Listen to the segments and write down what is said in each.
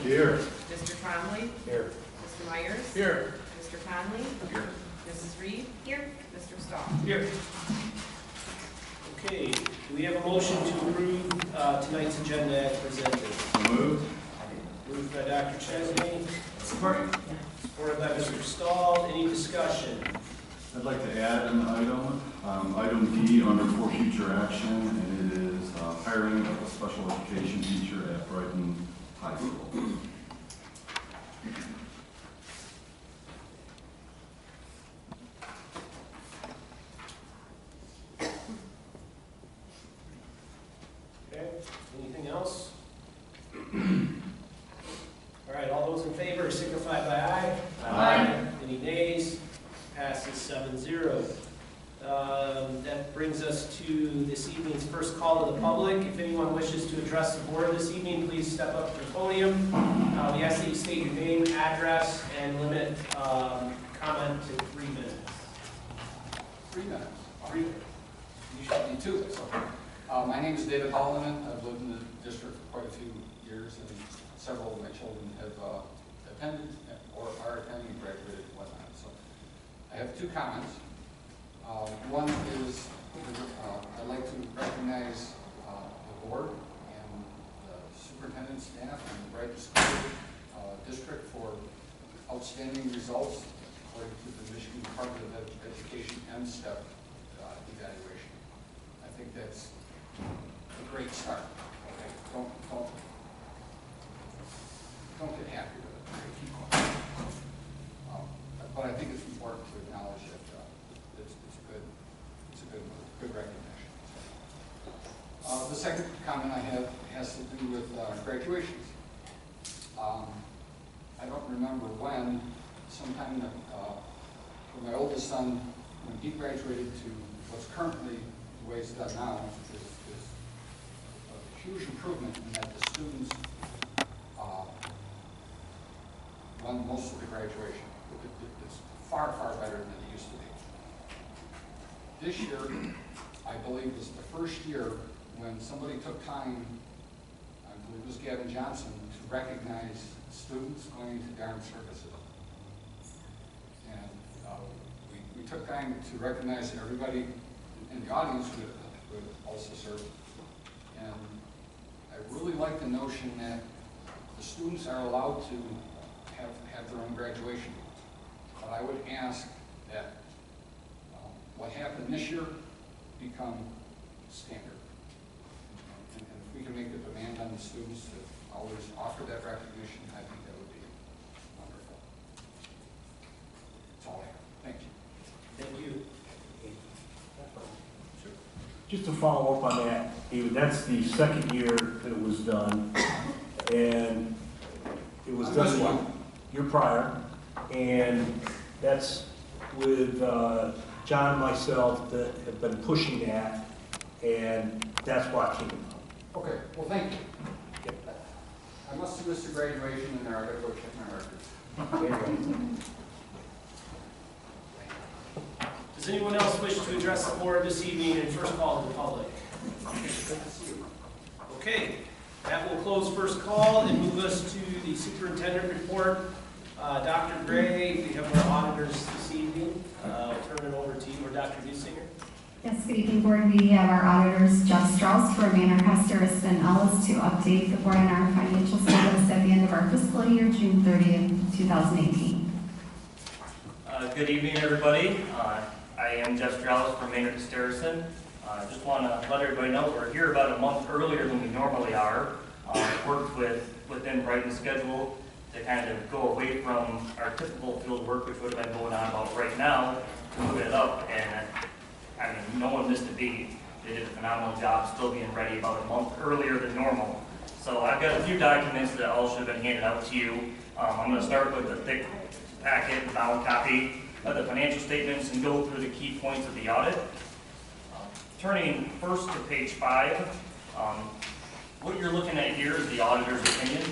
Here. Mr. Conley? Here. Mr. Myers? Here. Mr. Conley? Here. Mrs. Reed? Here. Mr. Stahl? Here. Okay, do we have a motion to approve tonight's agenda as presented? So moved. Moved by Dr. Chesney. Supported by Mr. Stahl. Any discussion? I'd like to add an item, item D under for future action, and it is hiring of a special education teacher at Brighton High School. Okay, anything else? All right, all those in favor signify by aye. Aye. Any nays? Passes 7-0. That brings us to this evening's first call to the public. If anyone wishes to address the board this evening, please step up to the podium. We ask that you state your name, address, and limit comment to 3 minutes. 3 minutes. You should need 2. So, my name is David Holloman. I've lived in the district for quite a few years, and several of my children have attended or are attending and graduated and whatnot. So I have 2 comments. One is I'd like to recognize the board and the superintendent staff and the Brighton School District for outstanding results according to the Michigan Department of Education MSTEP evaluation. I think that's a great start. Okay? Don't get happy with it. Keep going. But I think it's important to acknowledge that it's a good recognition. The second comment I have has to do with graduations. I don't remember when, sometime for my oldest son, when he graduated to what's currently the way it's done now, is a huge improvement in that the students won most of the graduation. It's far, far better than it used to be. This year, I believe, was the first year when somebody took time, I believe it was Gavin Johnson, to recognize students going into the armed services. And we took time to recognize everybody in the audience who would also serve. And I really like the notion that the students are allowed to have their own graduation. But I would ask that what happened this year become standard. And if we can make a demand on the students to always offer that recognition, I think that would be wonderful. That's all I have. Thank you. Thank you. Just to follow up on that, David, that's the second year that it was done, and it was done one year prior, and that's with John and myself that have been pushing that, and that's why it came about. Okay, well, thank you. I must have missed a graduation in there. I gotta go check my records. Does anyone else wish to address the board this evening and first call to the public? Okay, that will close first call and move us to the superintendent report. Dr. Gray, we have our auditors this evening. I'll turn it over to you or Dr. Dusinger. Yes, good evening, board. We have our auditors, Jeff Strauss for Manor, Hesteris, and Ellis, to update the board on our financial status at the end of our fiscal year, June 30th, 2018. Good evening, everybody. I am Jeff Strauss from Maynard Hesteris. Just want to let everybody know we're here about a month earlier than we normally are. Worked within Brighton's schedule to kind of go away from our typical field work, which would have been going on about right now, to move it up. And I mean, no one missed a beat. They did a phenomenal job still being ready about a month earlier than normal. So I've got a few documents that all should have been handed out to you. I'm going to start with the thick packet, bound copy of the financial statements and go through the key points of the audit. Turning first to page 5, what you're looking at here is the auditor's opinion.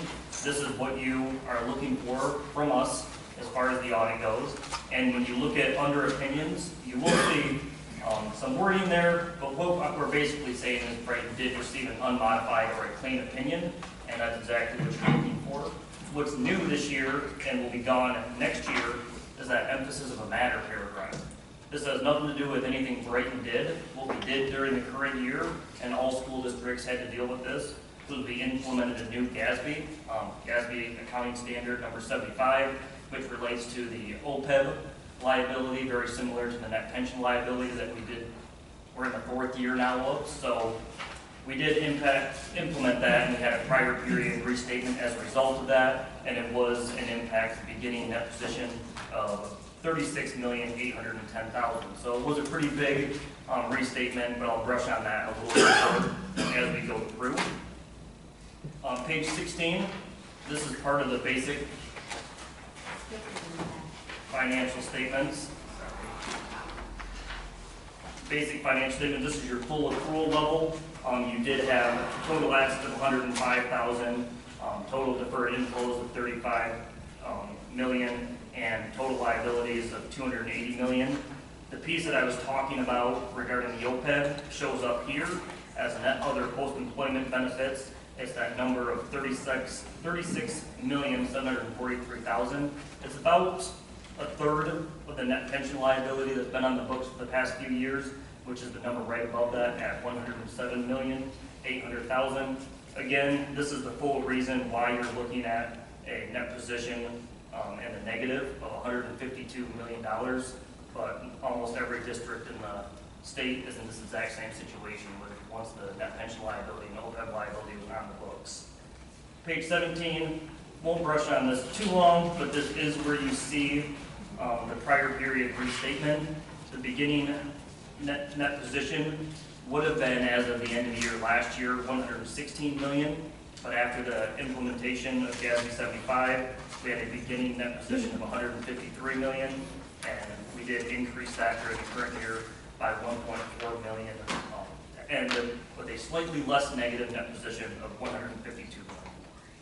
This is what you are looking for from us as far as the audit goes. And when you look at under opinions, you will see some wording there, but what we're basically saying is Brighton did receive an unmodified or a clean opinion, and that's exactly what you're looking for. What's new this year and will be gone next year is that emphasis of a matter paragraph. This has nothing to do with anything Brighton did. What we did during the current year, and all school districts had to deal with this, was we implemented a new GASB, GASB accounting standard number 75, which relates to the OPEB liability, very similar to the net pension liability that we did. We're in the 4th year now of, so we did implement that, and we had a prior period restatement as a result of that, and it was an impact beginning net position of $36,810,000. So it was a pretty big restatement, but I'll brush on that a little bit more as we go through. On page 16, this is part of the basic financial statements. Basic financial statement, this is your full accrual level. You did have total assets of $105,000, total deferred inflows of $35 million, and total liabilities of $280 million. The piece that I was talking about regarding the OPEB shows up here as net other post-employment benefits. It's that number of $36,743,000. It's about a third of the net pension liability that's been on the books for the past few years, which is the number right above that at $107,800,000. Again, this is the full reason why you're looking at a net position and a negative of $152 million, but almost every district in the state is in this exact same situation with once the net pension liability and OPEB liability was on the books. Page 17, won't brush on this too long, but this is where you see the prior period restatement. The beginning net position would have been, as of the end of the year last year, $116 million, but after the implementation of GASB 75, we had a beginning net position of $153 million, and we did increase that during the current year by $1.4 million, and with a slightly less negative net position of $152 million.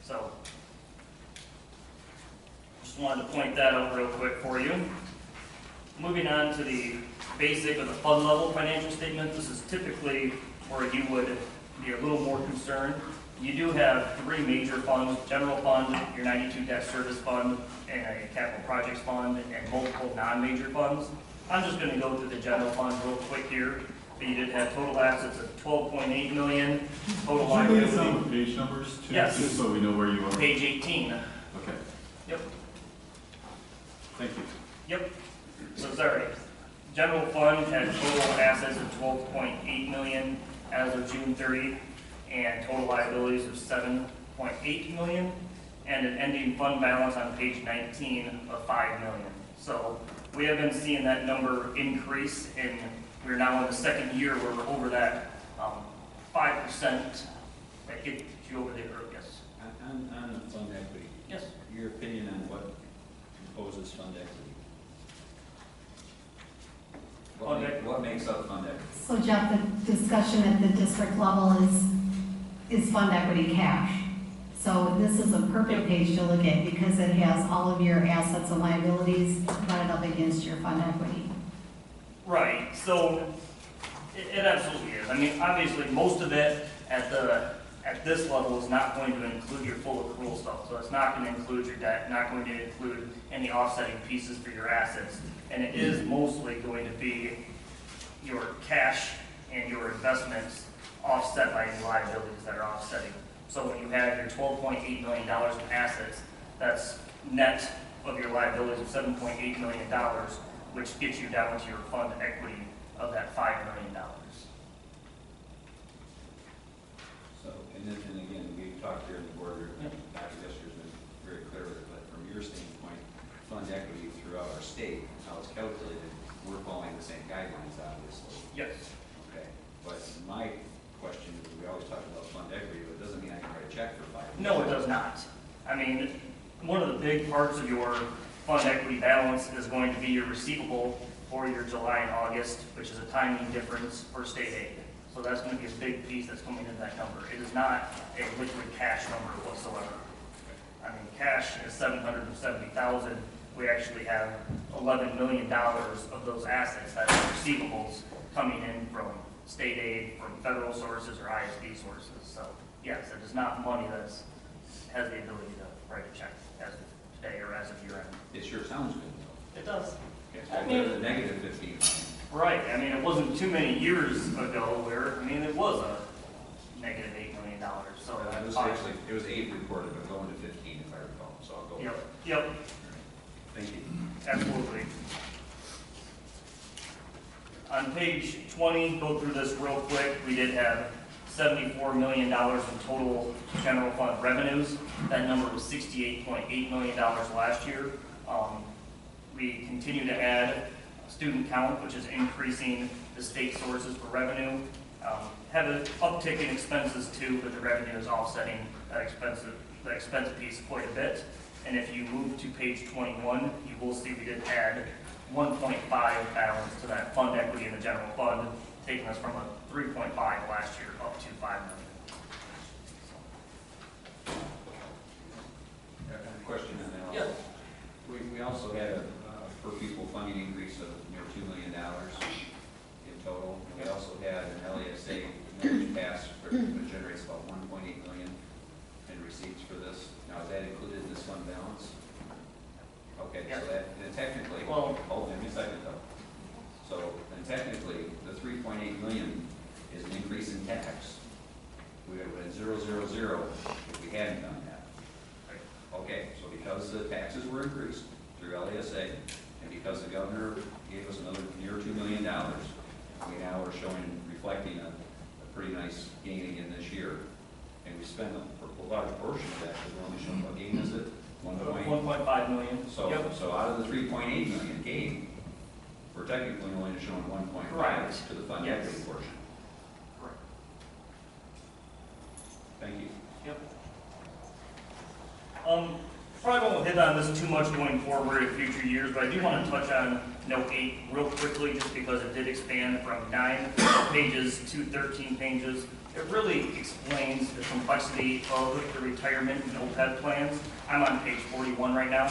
So, just wanted to point that out real quick for you. Moving on to the basic of the fund level financial statement, this is typically where you would be a little more concerned. You do have 3 major funds: general fund, your 92 debt service fund, and a capital projects fund, and multiple non-major funds. I'm just going to go through the general fund real quick here. But you did have total assets of $12.8 million, total liability. Could you some page numbers too? Yes. Just so we know where you are. Page 18. Okay, Yep. thank you. Yep. So sorry. General fund had total assets of $12.8 million as of June 30, and total liabilities of $7.8 million, and an ending fund balance on page 19 of $5 million. So we have been seeing that number increase, and we're now in the 2nd year where we're over that 5% that gets you over there. Yes. On the fund equity. Yes. Your opinion on what composes fund equity? What makes up fund equity? So Jeff, the discussion at the district level is fund equity cash. So this is a perfect page to look at because it has all of your assets and liabilities divided up against your fund equity. Right, so it absolutely is. I mean, obviously, most of it at this level is not going to include your full accrual stuff. So it's not going to include your debt, not going to include any offsetting pieces for your assets. And it is mostly going to be your cash and your investments offset by any liabilities that are offsetting. So when you have your $12.8 million in assets, that's net of your liabilities of $7.8 million, which gets you down to your fund equity of that $5 million. So, and again, we talked here in the board, Dr. Gescher's been very clear with it, but from your standpoint, fund equity throughout our state, how it's calculated, we're following the same guidelines, obviously. Yes. Okay, but my question is, we always talk about fund equity, but it doesn't mean I can write a check for $5 million. No, it does not. I mean, one of the big parts of your fund equity balance is going to be your receivable for your July and August, which is a timing difference for state aid. So that's going to be a big piece that's coming into that number. It is not a liquid cash number whatsoever. I mean, cash is $770,000. We actually have $11 million of those assets that are receivables coming in from state aid, from federal sources or ISD sources. So yes, it is not money that's has the ability to write a check as of today or as of year end. It sure sounds good though. It does. It's I better mean- than negative 15. Right, I mean, it wasn't too many years ago where, I mean, it was a negative $8 million, so. It was actually, it was 8 reported, but going to 15 if I recall, so I'll go. with Yep, that. yep, Thank you. absolutely. On page 20, go through this real quick, we did have $74 million in total general fund revenues. That number was $68.8 million last year. We continue to add student count, which is increasing the state sources for revenue. Have an uptick in expenses too, but the revenue is offsetting that expense piece quite a bit. And if you move to page 21, you will see we did add 1.5 balance to that fund equity in the general fund, taking us from a 3.5 last year up to 5 million. Question on that. Yeah. We also had a per pupil funding increase of near $2 million in total. We also had an LASA millage pass which generates about 1.8 million in receipts for this. Now, is that included in this fund balance? Okay, Yeah. so that, then technically, Well- hold on a second though. So, then technically, the 3.8 million is an increase in tax. We would have been 000 if we hadn't done that. Okay, so because the taxes were increased through LASA, and because the governor gave us another near $2 million, we now are showing, reflecting a pretty nice gain again this year. And we spent a large portion of that, because we're only showing, what gain is it? 1.5 million. So, Yep. so out of the 3.8 million gain, we're technically only showing 1.5 Correct. to the fund Yes. equity portion. Correct. Thank you. Yep. Probably won't hit on this too much going forward in future years, but I do want to touch on note 8 real quickly, just because it did expand from 9 pages to 13 pages. It really explains the complexity of the retirement and OPEB plans. I'm on page 41 right now.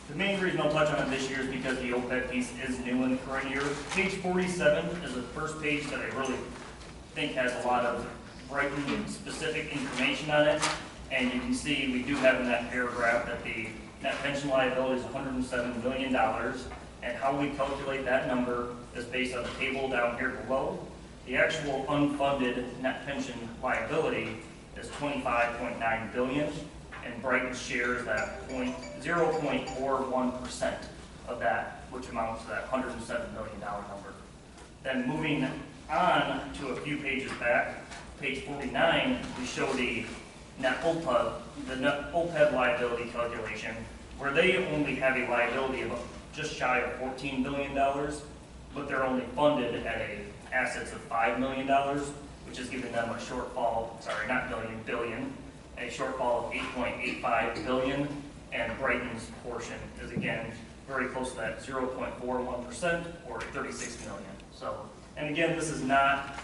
The main reason I'll touch on it this year is because the OPEB piece is new in the current year. Page 47 is the first page that I really think has a lot of Brighton specific information on it. And you can see we do have in that paragraph that the net pension liability is $107 million. And how we calculate that number is based on the table down here below. The actual unfunded net pension liability is $25.9 billion. And Brighton's share is that 0.41% of that, which amounts to that $107 million number. Then moving on to a few pages back, page 49, we show the net OPEB liability calculation, where they only have a liability of just shy of $14 billion, but they're only funded at assets of $5 million, which is giving them a shortfall, sorry, not million, billion, a shortfall of 8.85 billion, and Brighton's portion is again very close to that 0.41% or 36 million. So, and again, this is not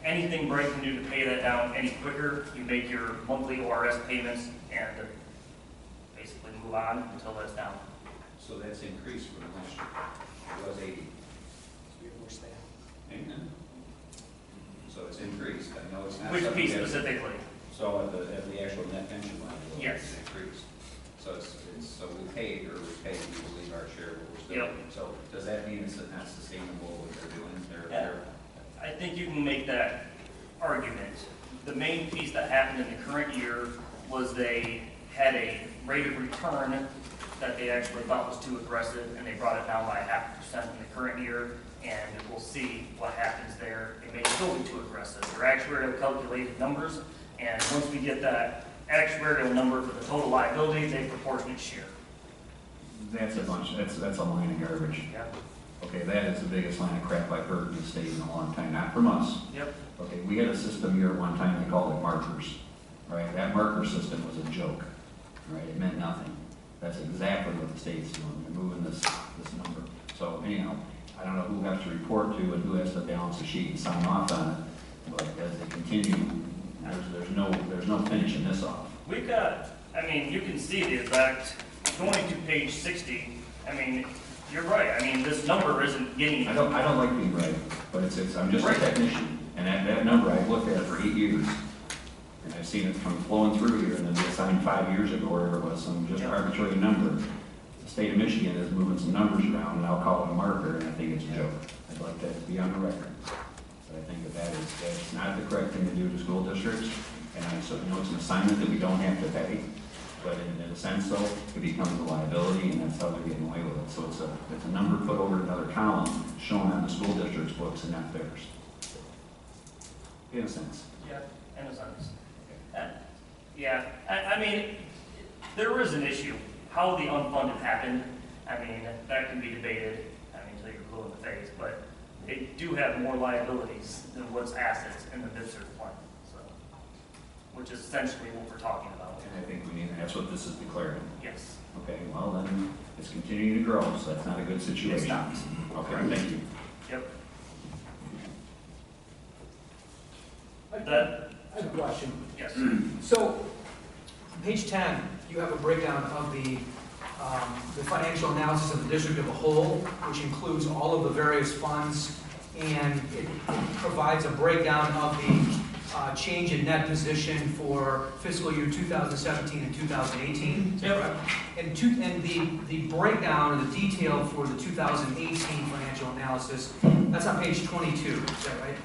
anything Brighton can do to pay that down any quicker. You make your monthly ORS payments and basically move on until that's down. So that's increased from last year. It was 80. We have more staff. Amen. So it's increased. I know it's not. Which something piece that- specifically? So at the actual net pension liability. Yes. It's increased. So so we paid, or we paid, we believe our share, but we're still. Yep. So does that mean it's not sustainable what they're doing? I think you can make that argument. The main piece that happened in the current year was they had a rate of return that they actually thought was too aggressive, and they brought it down by 0.5% in the current year, and we'll see what happens there. It may still be too aggressive. They're actuarial calculated numbers, and once we get that actuarial number for the total liability, they proportionate share. That's a bunch, that's a line of garbage. Yeah. Okay, that is the biggest line of crap I've heard in the state in a long time, not from us. Yep. Okay, we had a system here at one time, they called it markers, right? That marker system was a joke, right? It meant nothing. That's exactly what the state's doing, they're moving this number. So anyhow, I don't know who has to report to and who has to balance the sheet and sign off on it, but as they continue, there's no finishing this off. We've got, I mean, you can see the exact, going to page 60, I mean, you're right. I mean, this number isn't getting. I don't like being right, but I'm just a technician, and And that number, I've looked at it for 8 years. And I've seen it come flowing through here, and then they assigned 5 years ago, or whatever it was, some just arbitrary number. The state of Michigan is moving some numbers around, and I'll call it a marker, and I think it's a joke. I'd like that to be on the record. But I think that's not the correct thing to do to school districts. And I certainly know it's an assignment that we don't have to pay, but in a sense, though, it becomes a liability, and that's how they're getting away with it. So it's a number put over another column, shown on the school district's books and not theirs. In a sense. Yeah, in a sense. Yeah, I mean, there is an issue. How the unfunded happened, I mean, that can be debated, I mean, until you're blue in the face, but they do have more liabilities than what's assets in the VIPSERS plan, so, which is essentially what we're talking about. And I think we need, that's what this is declaring. Yes. Okay, well then, it's continuing to grow, so that's not a good situation. It's not. Okay, thank you. Yep. I have a question. Yes. So, on page 10, you have a breakdown of the financial analysis of the district as a whole, which includes all of the various funds, and it provides a breakdown of the change in net position for fiscal year 2017 and 2018. Yep. And the breakdown or the detail for the 2018 financial analysis, that's on page 22, is that right?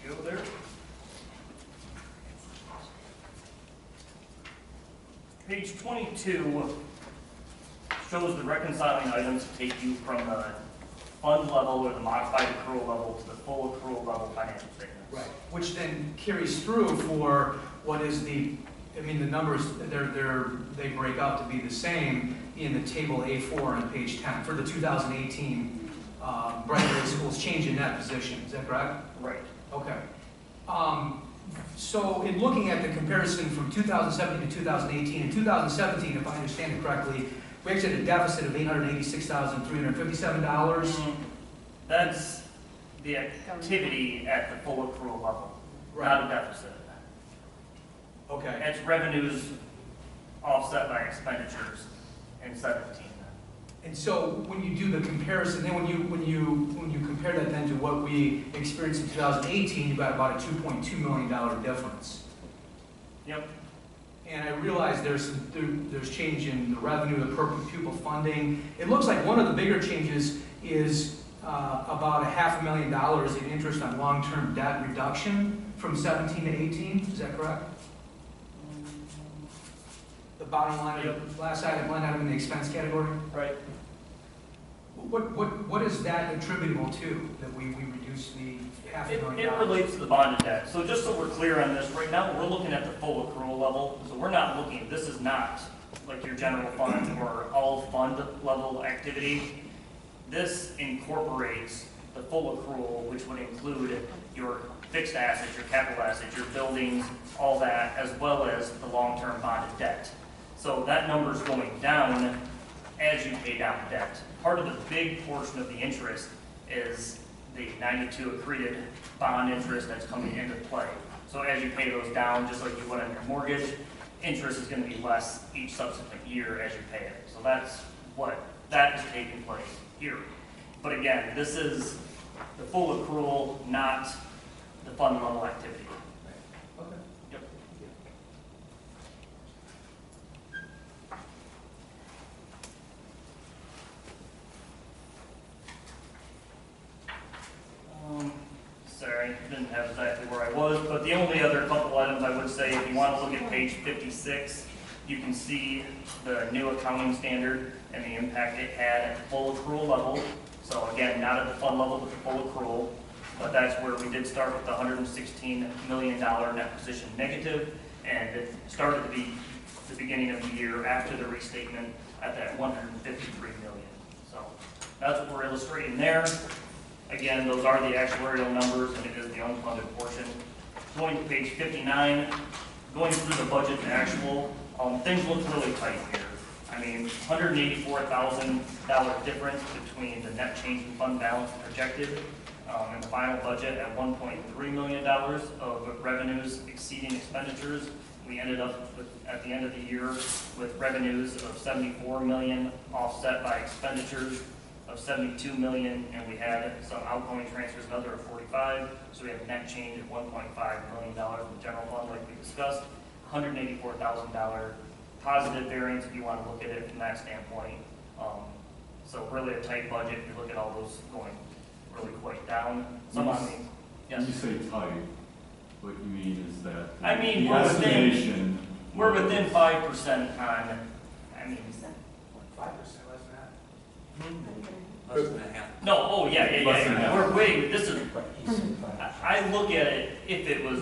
Go there. Page 22 shows the reconciling items to take you from the fund level or the modified accrual level to the full accrual level financial statements. Right, which then carries through for what is the, I mean, the numbers, they break out to be the same in the table A4 on page 10 for the 2018 Brighton Area Schools change in net position, is that correct? Right. Okay. So in looking at the comparison from 2017 to 2018, in 2017, if I understand it correctly, we actually had a deficit of $886,357. That's the activity at the full accrual level, not a deficit. Okay. It's revenues offset by expenditures in 17. And so when you do the comparison, then when you compare that then to what we experienced in 2018, you've got about a $2.2 million difference. Yep. And I realize there's change in the revenue, the per pupil funding. It looks like one of the bigger changes is about $500,000 in interest on long-term debt reduction from 17 to 18. Is that correct? The bottom line, of last item, line item in the expense category. Right. What is that attributable to, that we reduce the $500,000? It relates to the bonded debt. So just so we're clear on this, right now, we're looking at the full accrual level. So we're not looking, this is not like your general fund or all fund level activity. This incorporates the full accrual, which would include your fixed assets, your capital assets, your buildings, all that, as well as the long-term bonded debt. So that number's going down as you pay down debt. Part of the big portion of the interest is the 92 accreted bond interest that's coming into play. So as you pay those down, just like you would on your mortgage, interest is going to be less each subsequent year as you pay it. So that's that is taking place here. But again, this is the full accrual, not the fund level activity. Okay. Yep. Sorry, didn't have exactly where I was, but the only other couple items I would say, if you want to look at page 56, you can see the new accounting standard and the impact it had at the full accrual level. So again, not at the fund level, but the full accrual. But that's where we did start with the $116 million net position negative, and it started to be the beginning of the year after the restatement at that $153 million. So that's what we're illustrating there. Again, those are the actuarial numbers, and it is the unfunded portion. Going to page 59, going through the budget and actual, things look really tight here. I mean, $184,000 difference between the net change in fund balance projected and the final budget at $1.3 million of revenues exceeding expenditures. We ended up with, at the end of the year with revenues of $74 million offset by expenditures of 72 million, and we had some outgoing transfers, another of 45, so we have a net change of $1.5 million in the general fund, like we discussed, $184,000 positive variance if you want to look at it from that standpoint. So really a tight budget, you look at all those going really quite down. Some on the, When you yes. say tight, what you mean is that I mean, the we're within- estimation. We're within 5% on, I mean, 5% less than that. Less than a half. no, oh, yeah, Less than half. we're way, this is, I look at it, if it was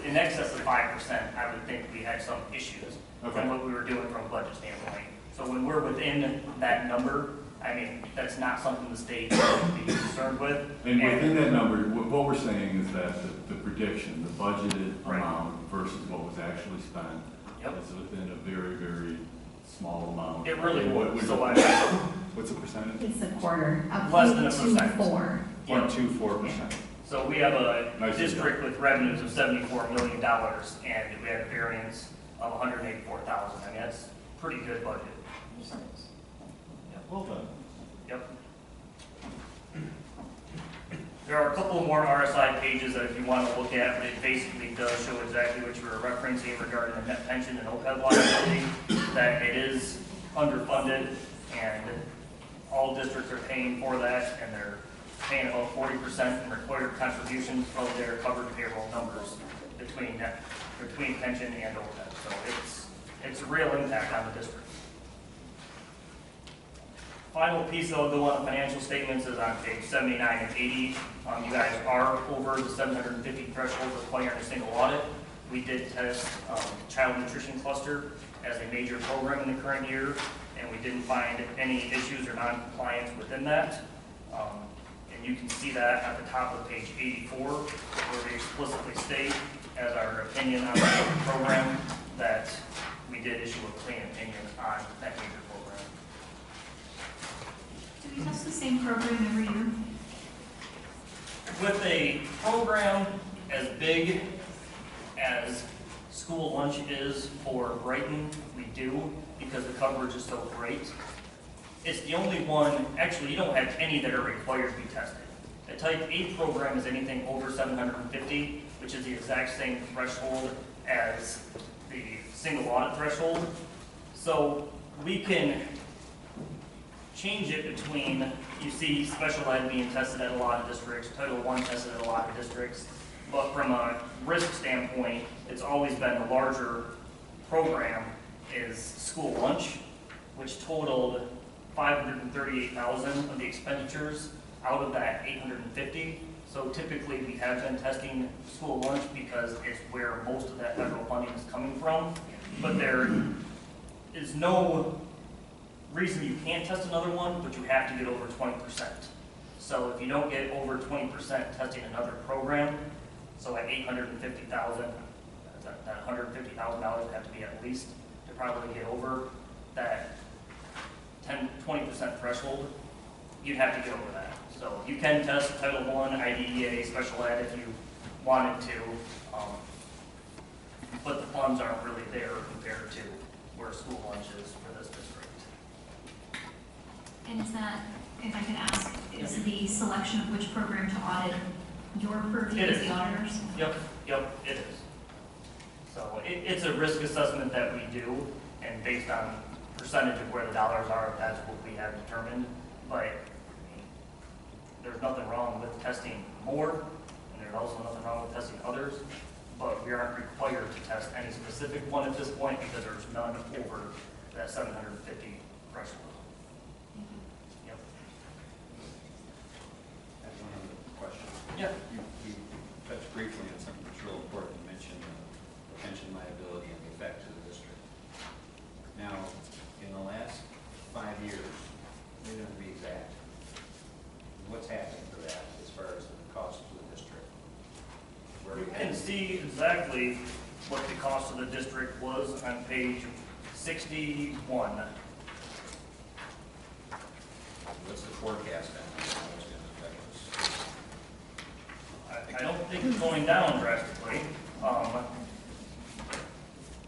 in excess of 5%, I would think we had some issues Okay. from what we were doing from a budget standpoint. So when we're within that number, I mean, that's not something the state should be concerned with. And within that number, what we're saying is that the prediction, the budgeted Right. amount versus what was actually spent Yep. is within a very, very small amount. It really What was, would so what's the percentage? It's a quarter, a Less than a percent. 0.24. 0.24%. So we have a Nice. district with revenues of $74 million, and we had a variance of $184,000. I mean, that's a pretty good budget. Well done. Yep. There are a couple more RSI pages that if you want to look at, but it basically does show exactly what you were referencing regarding the net pension and OPEB liability, that it is underfunded, and all districts are paying for that, and they're paying about 40% in required contributions from their covered payroll numbers between pension and OPEB. So it's a real impact on the district. Final piece that will go on the financial statements is on page 79 and 80. You guys are over the 750 threshold required in a single audit. We did test child nutrition cluster as a major program in the current year, and we didn't find any issues or non-compliance within that. And you can see that at the top of page 84, where we explicitly state, as our opinion on the program, that we did issue a clean opinion on that major program. Do we test the same program every year? With a program as big as school lunch is for Brighton, we do, because the coverage is so great. It's the only one, actually, you don't have any that are required to be tested. A type A program is anything over 750, which is the exact same threshold as the single audit threshold. So we can change it between, you see special ed being tested at a lot of districts, Title I tested at a lot of districts, but from a risk standpoint, it's always been the larger program is school lunch, which totaled 538,000 of the expenditures out of that 850. So typically we have been testing school lunch because it's where most of that federal funding is coming from, but there is no reason you can't test another one, but you have to get over 20%. So if you don't get over 20% testing another program, so at 850,000, that $150,000 would have to be at least to probably get over that 20% threshold, you'd have to get over that. So you can test Title I, IDEA, special ed if you wanted to, but the funds aren't really there compared to where school lunch is for this district. And is that, if I could ask, is the selection of which program to audit your purview It as is. the auditors? Yep, it is. So it's a risk assessment that we do, and based on percentage of where the dollars are, that's what we have determined. But there's nothing wrong with testing more, and there's also nothing wrong with testing others, but we aren't required to test any specific one at this point because there's none over that 750 threshold. Yep. I have one other question. Yeah. You touched briefly on something that's real important. You mentioned the pension liability and the effect to the district. Now, in the last 5 years, we're going to be exact. What's happened to that as far as the cost to the district? Where You we can had- see exactly what the cost of the district was on page 61. What's the forecast on how it's going to affect us? I don't think it's going down drastically.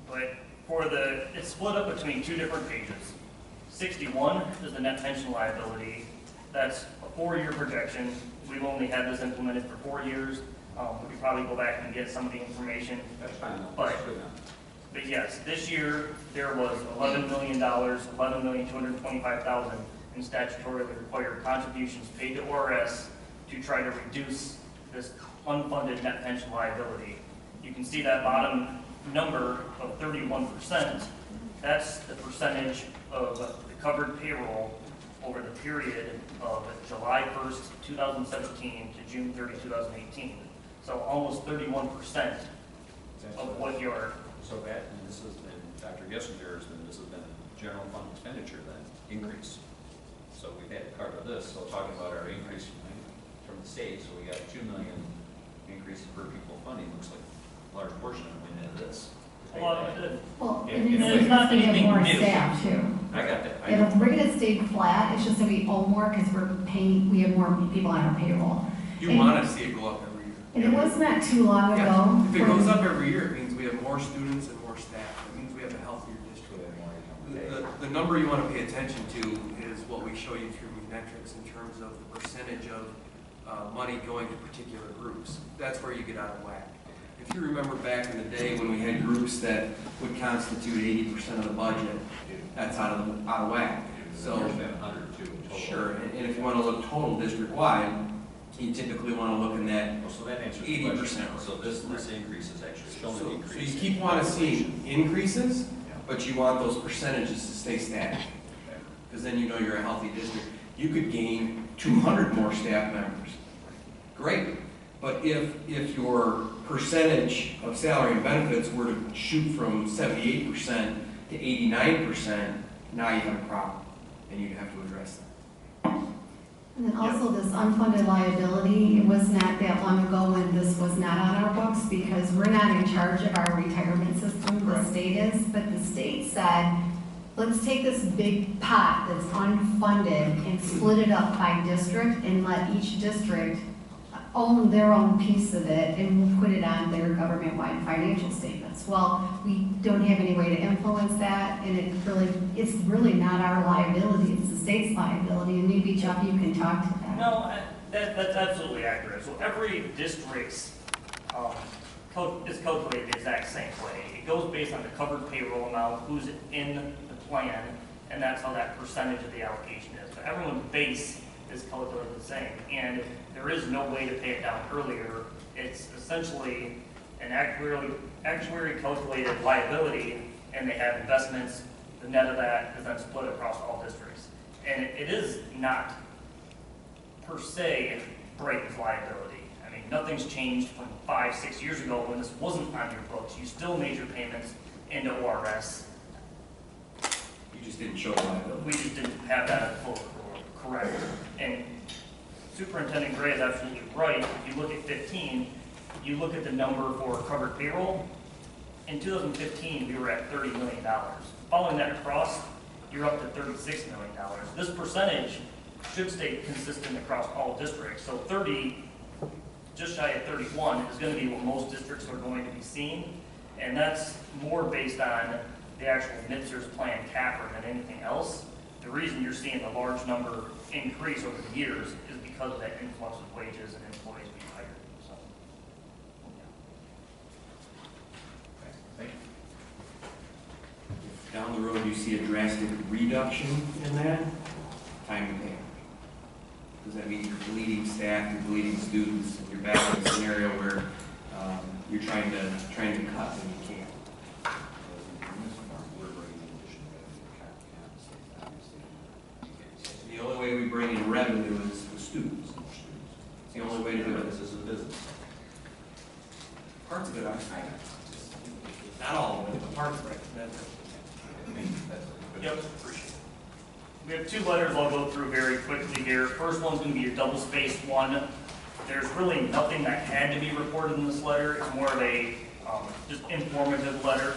But for it's split up between two different pages. 61 is the net pension liability. That's a 4-year projection. We've only had this implemented for 4 years. We could probably go back and get some of the information. That's fine. But yes, this year there was $11 million, $11,225,000 in statutorily required contributions paid to ORS to try to reduce this unfunded net pension liability. You can see that bottom number of 31%. That's the percentage of the covered payroll over the period of July 1st, 2017 to June 30, 2018. So almost 31% of what your... So that, and this has been, Dr. Gessinger's, and this has been a general fund expenditure then, increase. So we've had to cover this, so talking about our increase from the state, so we got 2 million increase per pupil funding, looks like a large portion of it went into this. A lot of it. Well, Yeah, and yeah, it's it's not because we have anything more new. staff too. I got that. I If know. we're gonna stay flat, it's just that we owe more because we have more people on our payroll. You want to see it go up every year. And it was not too long Yeah. ago. If it goes up every year, it means we have more students and more staff. It means we have a healthier district. The number you want to pay attention to is what we show you through metrics in terms of the percentage of money going to particular groups. That's where you get out of whack. If you remember back in the day when we had groups that would constitute 80% of the budget, that's out of whack. So, There's been 102 in total. sure, and if you want to look total district-wide, you typically want to look in that. Oh, so that answers the 80%. question. So this increase is actually still So an you increase. keep wanting to see increases, Yeah. but you want those percentages to stay static, because then you know you're a healthy district. You could gain 200 more staff members. Great, but if your percentage of salary and benefits were to shoot from 78% to 89%, now you have a problem, and you'd have to address that. And then also this unfunded liability, it was not that long ago when this was not on our books because we're not in charge of our retirement system, the state is, but the state said, let's take this big pot that's unfunded and split it up by district and let each district own their own piece of it and we'll put it on their government-wide financial statements. Well, we don't have any way to influence that and it's really not our liability, it's the state's liability, and maybe Jeff, you can talk to that. No, that's absolutely accurate. So every district's is calculated the exact same way. It goes based on the covered payroll amount, who's in the plan, and that's how that percentage of the allocation is. But everyone's base is calculated the same, and there is no way to pay it down earlier. It's essentially an actuary calculated liability, and they have investments. The net of that is then split across all districts. And it is not per se Brighton's liability. I mean, nothing's changed from 5-6 years ago when this wasn't on your books. You still made your payments into ORS. You just didn't show the liability. We just didn't have that full correct. And Superintendent Gray is absolutely right. If you look at 15, you look at the number for covered payroll. In 2015, we were at $30 million. Following that across, you're up to $36 million. This percentage should stay consistent across all districts. So 30, just shy of 31, is going to be what most districts are going to be seeing. And that's more based on the actual NITSER's plan capper than anything else. The reason you're seeing the large number increase over the years is because of that influx of wages and employees being hired. So, yeah. Down the road, you see a drastic reduction in that, time to pay. Because that means you're bleeding staff, you're bleeding students, and you're back in a scenario where you're trying to cut and you can't. The only way we bring in revenue is with students. It's the only way to do it. This is a business. Parts of it, not all of it, but parts of it. Yep. We have 2 letters I'll go through very quickly here. First one's going to be your double-spaced one. There's really nothing that had to be reported in this letter. It's more of a just informative letter.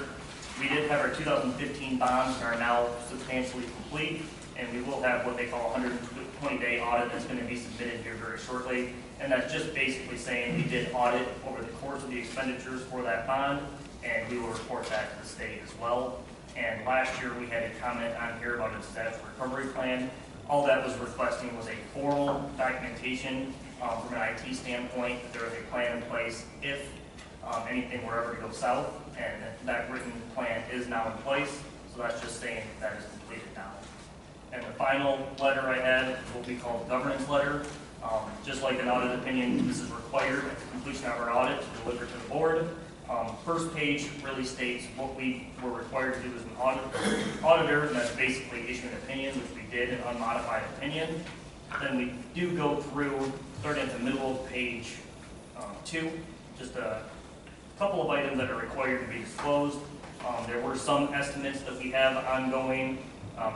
We did have our 2015 bonds and are now substantially complete, and we will have what they call a 120-day audit that's going to be submitted here very shortly. And that's just basically saying we did audit over the course of the expenditures for that bond, and we will report that to the state as well. And last year, we had a comment on here about a disaster recovery plan. All that was requesting was a formal documentation from an IT standpoint, that there was a plan in place if anything were ever to go south, and that written plan is now in place. So that's just saying that is completed now. And the final letter I had will be called governance letter. Just like an audit opinion, this is required at the completion of our audit to deliver to the board. First page really states what we were required to do as an auditor, and that's basically issue an opinion, which we did, an unmodified opinion. Then we do go through, starting at the middle of page 2, just a couple of items that are required to be disclosed. There were some estimates that we have ongoing.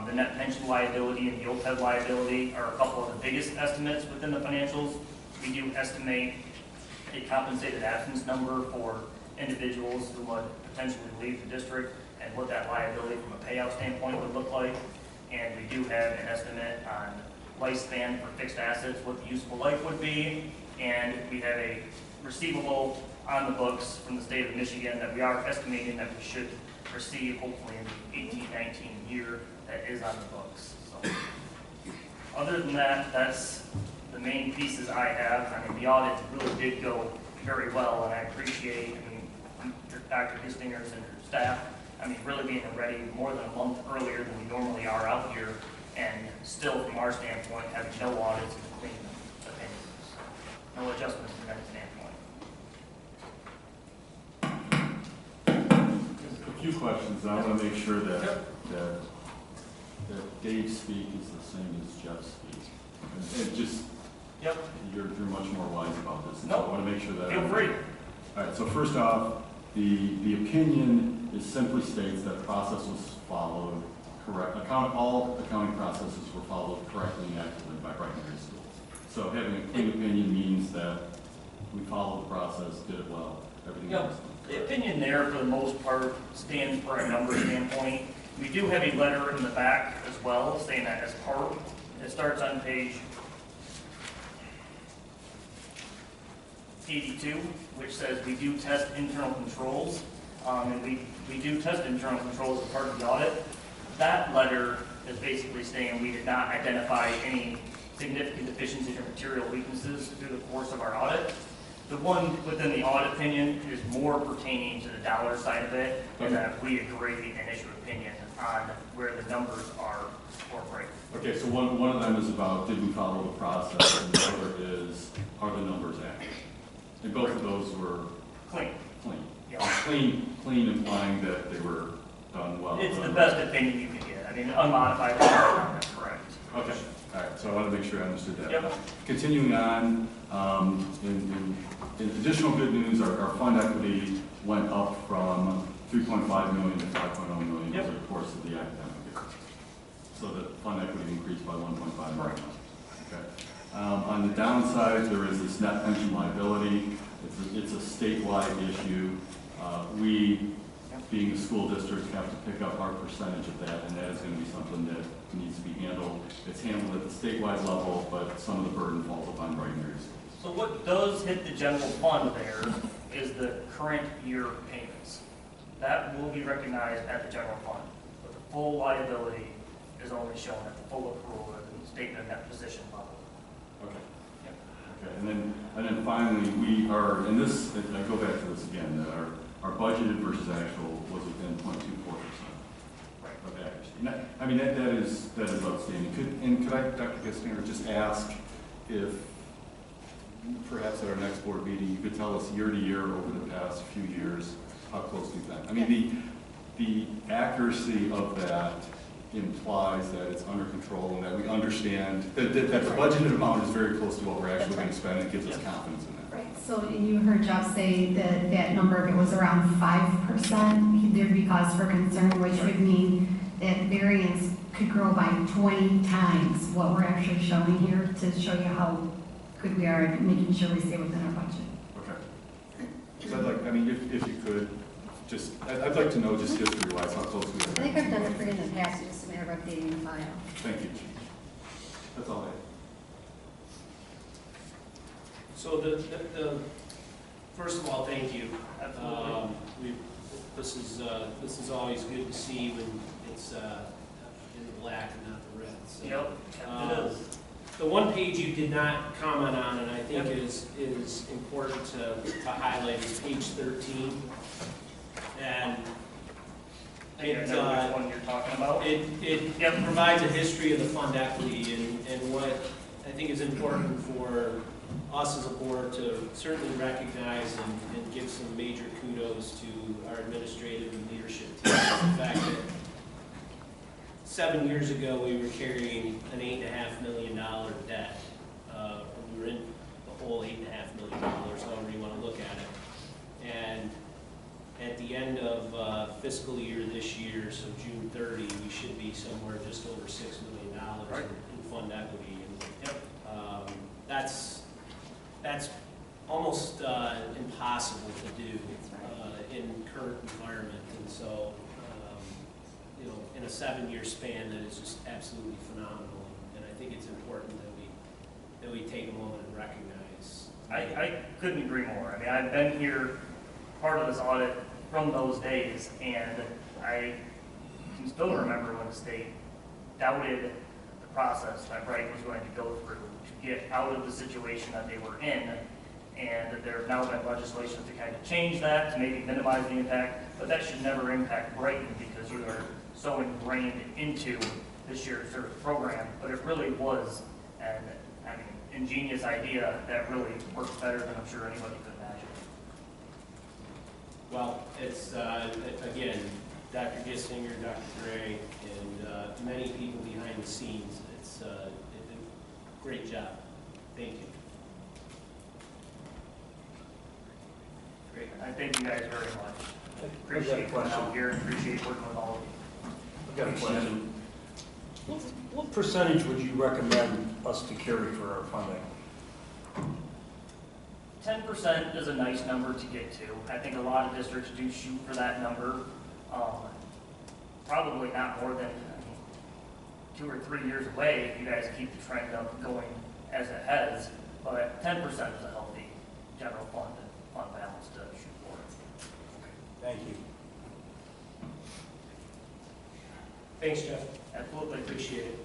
The net pension liability and the OPEB liability are a couple of the biggest estimates within the financials. We do estimate a compensated absence number for individuals who would potentially leave the district and what that liability from a payout standpoint would look like. And we do have an estimate on lifespan for fixed assets, what the useful life would be. And we have a receivable on the books from the state of Michigan that we are estimating that we should receive hopefully in the 18-19 year that is on the books. So, other than that, that's the main pieces I have. I mean, the audit really did go very well, and I appreciate, Dr. Gistinger's and her staff, really being ready more than a month earlier than we normally are out here, and still from our standpoint, having no audits and clean opinions. No adjustments from that standpoint. A few questions. I want to make sure that Dave's speak is the same as Jeff's speak. And just, Yep. You're much more wise about this. And Nope. so I want to make sure that. Feel free. All right, so first off, the opinion simply states that process was followed correct. All accounting processes were followed correctly and accurately by Brighton Area Schools. So having a clean opinion means that we followed the process, did it well, everything else. The opinion there, for the most part, stands for a number standpoint. We do have a letter in the back as well, saying that as part. It starts on page 82, which says we do test internal controls, and we do test internal controls as part of the audit. That letter is basically saying we did not identify any significant deficiencies or material weaknesses through the course of our audit. The one within the audit opinion is more pertaining to the dollar side of it, and that we agree and issue opinion on where the numbers are or break. Okay, so one of them is about did we follow the process, and the other is are the numbers accurate? And both of those were Clean. clean. Yeah. Clean implying that they were done well. It's the best opinion you can get. Unmodified, that's correct. Okay, all right, so I want to make sure I understood that. Yep. Continuing on, in additional good news, our fund equity went up from 3.5 million to 5.0 million Yep. over the course of the academic year. So the fund equity increased by 1.5 million. Okay. On the downside, there is this net pension liability. It's a statewide issue. We, being a school district, have to pick up our percentage of that, and that is going to be something that needs to be handled. It's handled at the statewide level, but some of the burden falls upon Brighton Area Schools. So what does hit the general fund there is the current year payments. That will be recognized at the general fund, but the full liability is only shown at the full accrual at the statement of net position level. Okay. Yep. Okay, and then finally, we are, and this, I go back to this again, that our budgeted versus actual was within 0.24% of accuracy. That is outstanding. Could I, Dr. Gistinger, just ask if perhaps at our next board meeting, you could tell us year to year over the past few years how close we've been? The accuracy of that implies that it's under control and that we understand that the budgeted amount is very close to what we're actually going to spend. It gives us confidence in that. Right, so you heard Jeff say that that number, if it was around 5%, there'd be cause for concern, which would mean that variance could grow by 20 times what we're actually showing here to show you how good we are at making sure we stay within our budget. Okay. So I'd like, if you could, I'd like to know just history-wise how close we are. I think I've done it for you in the past, it's just a matter of updating the file. Thank you, Chief. That's all I have. So first of all, thank you. This is always good to see when it's in the black and not the red. So, Yep, it is. the one page you did not comment on, and I think is important to highlight, is page 13. And I think I know which one you're talking about. it provides a history of the fund equity and what I think is important for us as a board to certainly recognize and give some major kudos to our administrative and leadership team. The fact that 7 years ago, we were carrying an $8.5 million debt. We were in the whole $8.5 million, however you want to look at it. And at the end of fiscal year this year, so June 30, we should be somewhere just over $6 million in fund equity. And that's almost impossible to do in current environment. And so, in a 7-year span, that is just absolutely phenomenal. And I think it's important that we take a moment and recognize. I couldn't agree more. I mean, I've been here, part of this audit from those days, and I can still remember when the state doubted the process that Brighton was going to go through to get out of the situation that they were in, and there have now been legislation to kind of change that, to maybe minimize the impact, but that should never impact Brighton because you are so ingrained into this shared service program. But it really was an ingenious idea that really works better than I'm sure anybody could imagine. Well, it's, again, Dr. Gissinger, Dr. Gray, and many people behind the scenes. It's a great job. Thank you. Great. I thank you guys very much. Appreciate coming out here, appreciate working with all of you. I've got a question. What percentage would you recommend us to carry for our funding? 10% is a nice number to get to. I think a lot of districts do shoot for that number. Probably not more than 2 or 3 years away if you guys keep the trend up going as it has. But 10% is a healthy general fund balance to shoot for. Thank you. Thanks, Jeff. Absolutely appreciate it.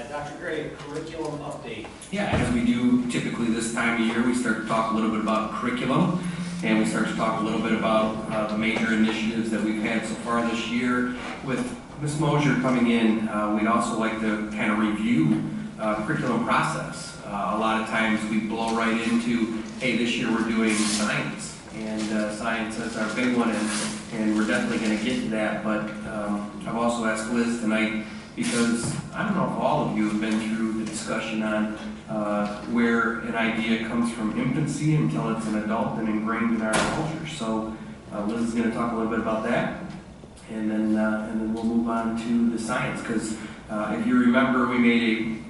Dr. Gray, curriculum update. Yeah, as we do typically this time of year, we start to talk a little bit about curriculum, and we start to talk a little bit about the major initiatives that we've had so far this year. With Ms. Mosier coming in, we'd also like to kind of review curriculum process. A lot of times we blow right into, hey, this year we're doing science, and science is our big one, and we're definitely going to get to that. But I've also asked Liz tonight, because I don't know if all of you have been through the discussion on where an idea comes from infancy until it's an adult and ingrained in our culture. So Liz is going to talk a little bit about that, and then we'll move on to the science. Because if you remember, we made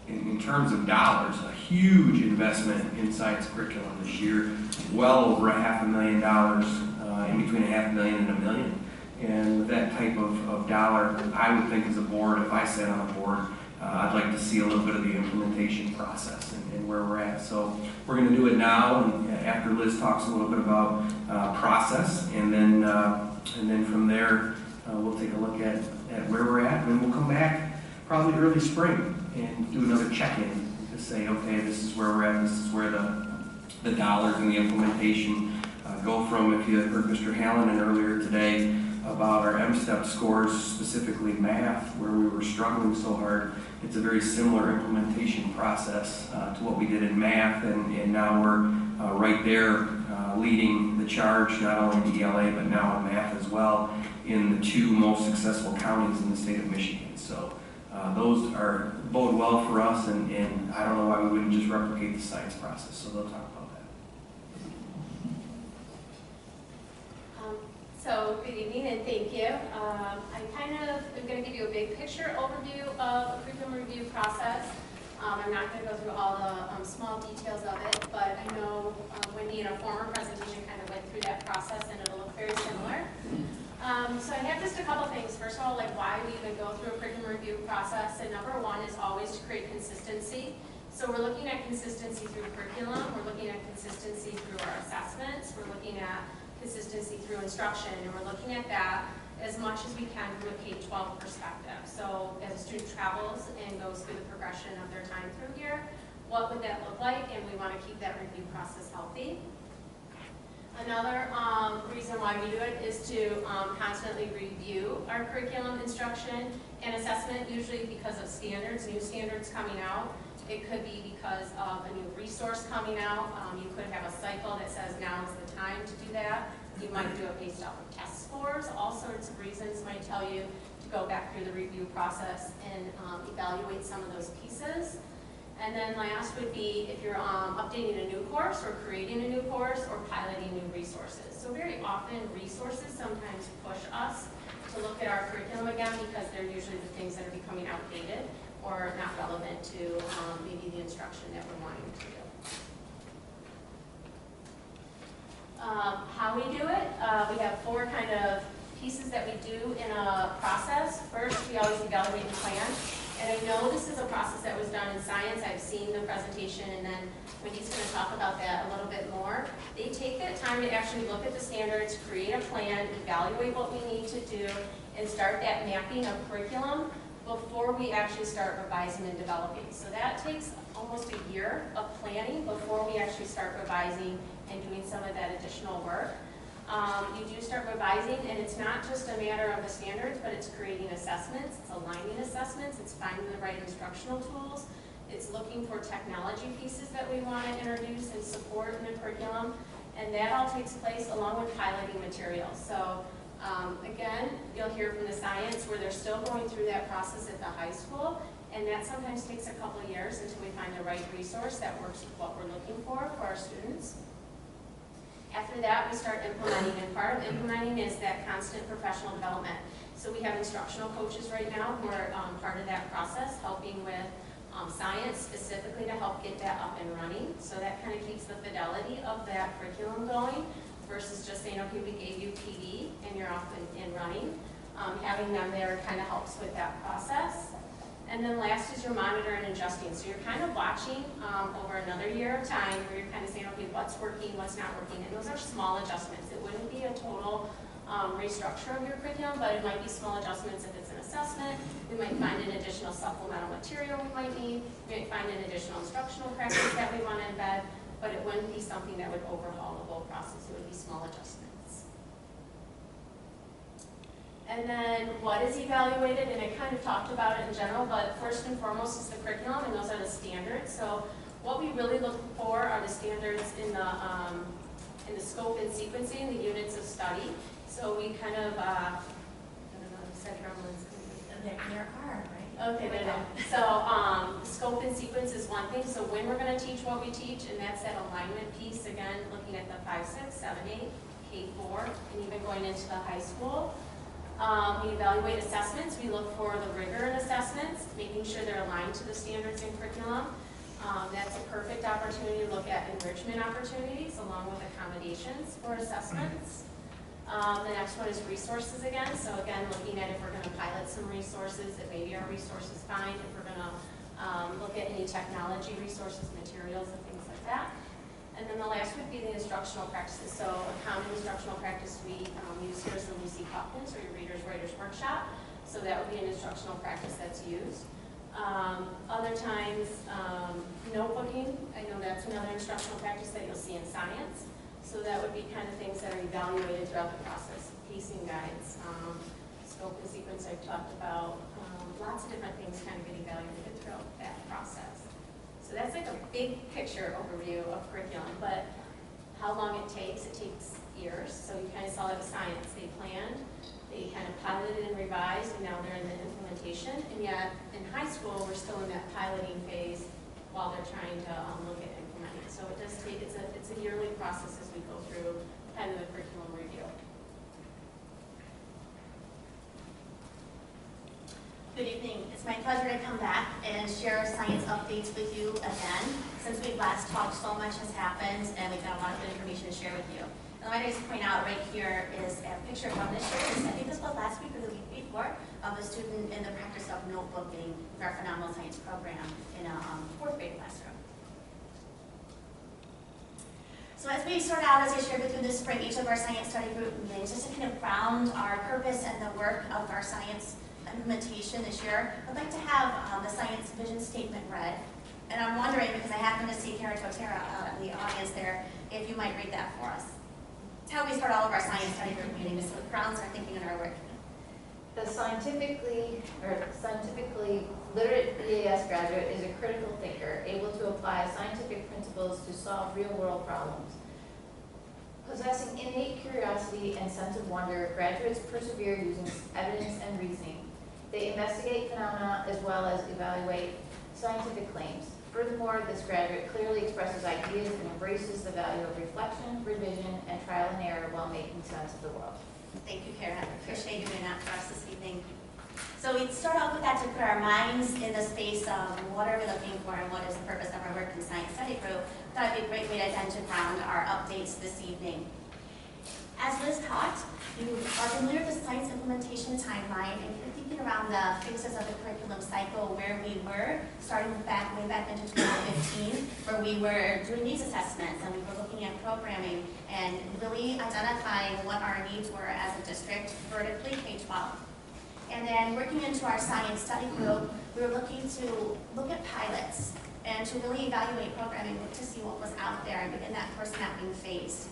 in terms of dollars, a huge investment in science curriculum this year, well over $500,000, in between $500,000 and $1 million. And with that type of dollar, I would think as a board, if I sat on a board, I'd like to see a little bit of the implementation process and where we're at. So we're going to do it now, and after Liz talks a little bit about process, and then from there we'll take a look at where we're at, and then we'll come back probably early spring and do another check-in to say, okay, this is where we're at, this is where the dollars and the implementation go from. If you heard Mr. Hallinan earlier today about our M-STEP scores, specifically math, where we were struggling so hard, it's a very similar implementation process to what we did in math, and now we're right there leading the charge, not only in ELA, but now in math as well, in the 2 most successful counties in the state of Michigan. So those bode well for us, and I don't know why we wouldn't just replicate the science process, so they'll talk about that. So good evening and thank you. I kind of am going to give you a big picture overview of the curriculum review process. I'm not going to go through all the small details of it, but I know Wendy in a former presentation kind of went through that process, and it'll look very similar. So I have just a couple things. First of all, like why we even go through a curriculum review process, and number one is always to create consistency. So we're looking at consistency through curriculum, we're looking at consistency through our assessments, we're looking at consistency through instruction, and we're looking at that as much as we can from a K-12 perspective. So as a student travels and goes through the progression of their time through here, what would that look like? And we want to keep that review process healthy. Another reason why we do it is to constantly review our curriculum, instruction, and assessment, usually because of standards, new standards coming out. It could be because of a new resource coming out. You could have a cycle that says now is the time to do that. You might do it based off of test scores. All sorts of reasons might tell you to go back through the review process and evaluate some of those pieces. And then last would be if you're updating a new course or creating a new course or piloting new resources. So very often resources sometimes push us to look at our curriculum again because they're usually the things that are becoming outdated or not relevant to maybe the instruction that we're wanting to do. How we do it, we have 4 kind of pieces that we do in a process. First, we always evaluate and plan. And I know this is a process that was done in science. I've seen the presentation, and then Wendy's going to talk about that a little bit more. They take that time to actually look at the standards, create a plan, evaluate what we need to do, and start that mapping of curriculum before we actually start revising and developing. So that takes almost a year of planning before we actually start revising and doing some of that additional work. You do start revising, and it's not just a matter of the standards, but it's creating assessments, it's aligning assessments, it's finding the right instructional tools, it's looking for technology pieces that we want to introduce and support in the curriculum, and that all takes place along with piloting materials. So again, you'll hear from the science where they're still going through that process at the high school, and that sometimes takes a couple of years until we find the right resource that works with what we're looking for our students. After that, we start implementing, and part of implementing is that constant professional development. So we have instructional coaches right now who are part of that process, helping with science specifically to help get that up and running. So that kind of keeps the fidelity of that curriculum going versus just saying, okay, we gave you PD and you're off and running. Having them there kind of helps with that process. And then last is your monitor and adjusting. So you're kind of watching over another year of time where you're kind of saying, okay, what's working, what's not working. And those are small adjustments. It wouldn't be a total restructure of your curriculum, but it might be small adjustments if it's an assessment. We might find an additional supplemental material we might need. We might find an additional instructional practice that we want to embed, but it wouldn't be something that would overhaul the whole process. It would be small adjustments. And then what is evaluated, and I kind of talked about it in general, but first and foremost is the curriculum, and those are the standards. So what we really look for are the standards in the scope and sequencing, the units of study. So we kind of, I don't know, you said gremlins. There are, right? Okay, there are. So scope and sequence is one thing. So when we're going to teach what we teach, and that's that alignment piece, again, looking at the 5, 6, 7, 8, K4, and even going into the high school. We evaluate assessments. We look for the rigor in assessments, making sure they're aligned to the standards in curriculum. That's a perfect opportunity to look at enrichment opportunities along with accommodations for assessments. The next one is resources again. So again, looking at if we're going to pilot some resources, if maybe our resource is fine, if we're going to look at any technology resources, materials, and things like that. And then the last would be the instructional practices. So a common instructional practice we use here is the Lucy Kaufman's or your Readers Writers Workshop. So that would be an instructional practice that's used. Other times, notebooking. I know that's another instructional practice that you'll see in science. So that would be kind of things that are evaluated throughout the process. Pacing guides, scope and sequence I've talked about. Lots of different things kind of get evaluated throughout that process. So that's like a big picture overview of curriculum, but how long it takes years. So you kind of saw it with science. They planned, they kind of piloted and revised, and now they're in the implementation. And yet in high school, we're still in that piloting phase while they're trying to look at implementing. So it does take, it's a yearly process as we go through kind of the curriculum review. Good evening. It's my pleasure to come back and share science updates with you again. Since we've last talked, so much has happened, and we've got a lot of good information to share with you. And what I just point out right here is a picture from this year. I think this was last week or the week before, of a student in the practice of notebooking with our phenomenal science program in a fourth grade classroom. So as we start out, as I shared with you this spring, each of our science study group meetings, just to kind of ground our purpose and the work of our science implementation this year, I'd like to have the science vision statement read. And I'm wondering, because I happen to see Kara Totera in the audience there, if you might read that for us. It's how we start all of our science study group meetings, so it grounds our thinking and our work. The scientifically literate EAS graduate is a critical thinker, able to apply scientific principles to solve real-world problems. Possessing innate curiosity and sense of wonder, graduates persevere using evidence and reasoning. They investigate phenomena as well as evaluate scientific claims. Furthermore, this graduate clearly expresses ideas and embraces the value of reflection, revision, and trial and error while making sense of the world. Thank you, Kara. I appreciate you doing that for us this evening. So we start off with that to put our minds in the space of what are we looking for and what is the purpose of our work in Science Study Group. That would be a great way to then to ground our updates this evening. As Liz taught, you are familiar with the science implementation timeline and you're thinking around the phases of the curriculum cycle where we were, starting way back into 2015, where we were doing needs assessments and we were looking at programming and really identifying what our needs were as a district vertically K-12. And then working into our science study group, we were looking to look at pilots and to really evaluate programming, look to see what was out there and begin that course mapping phase.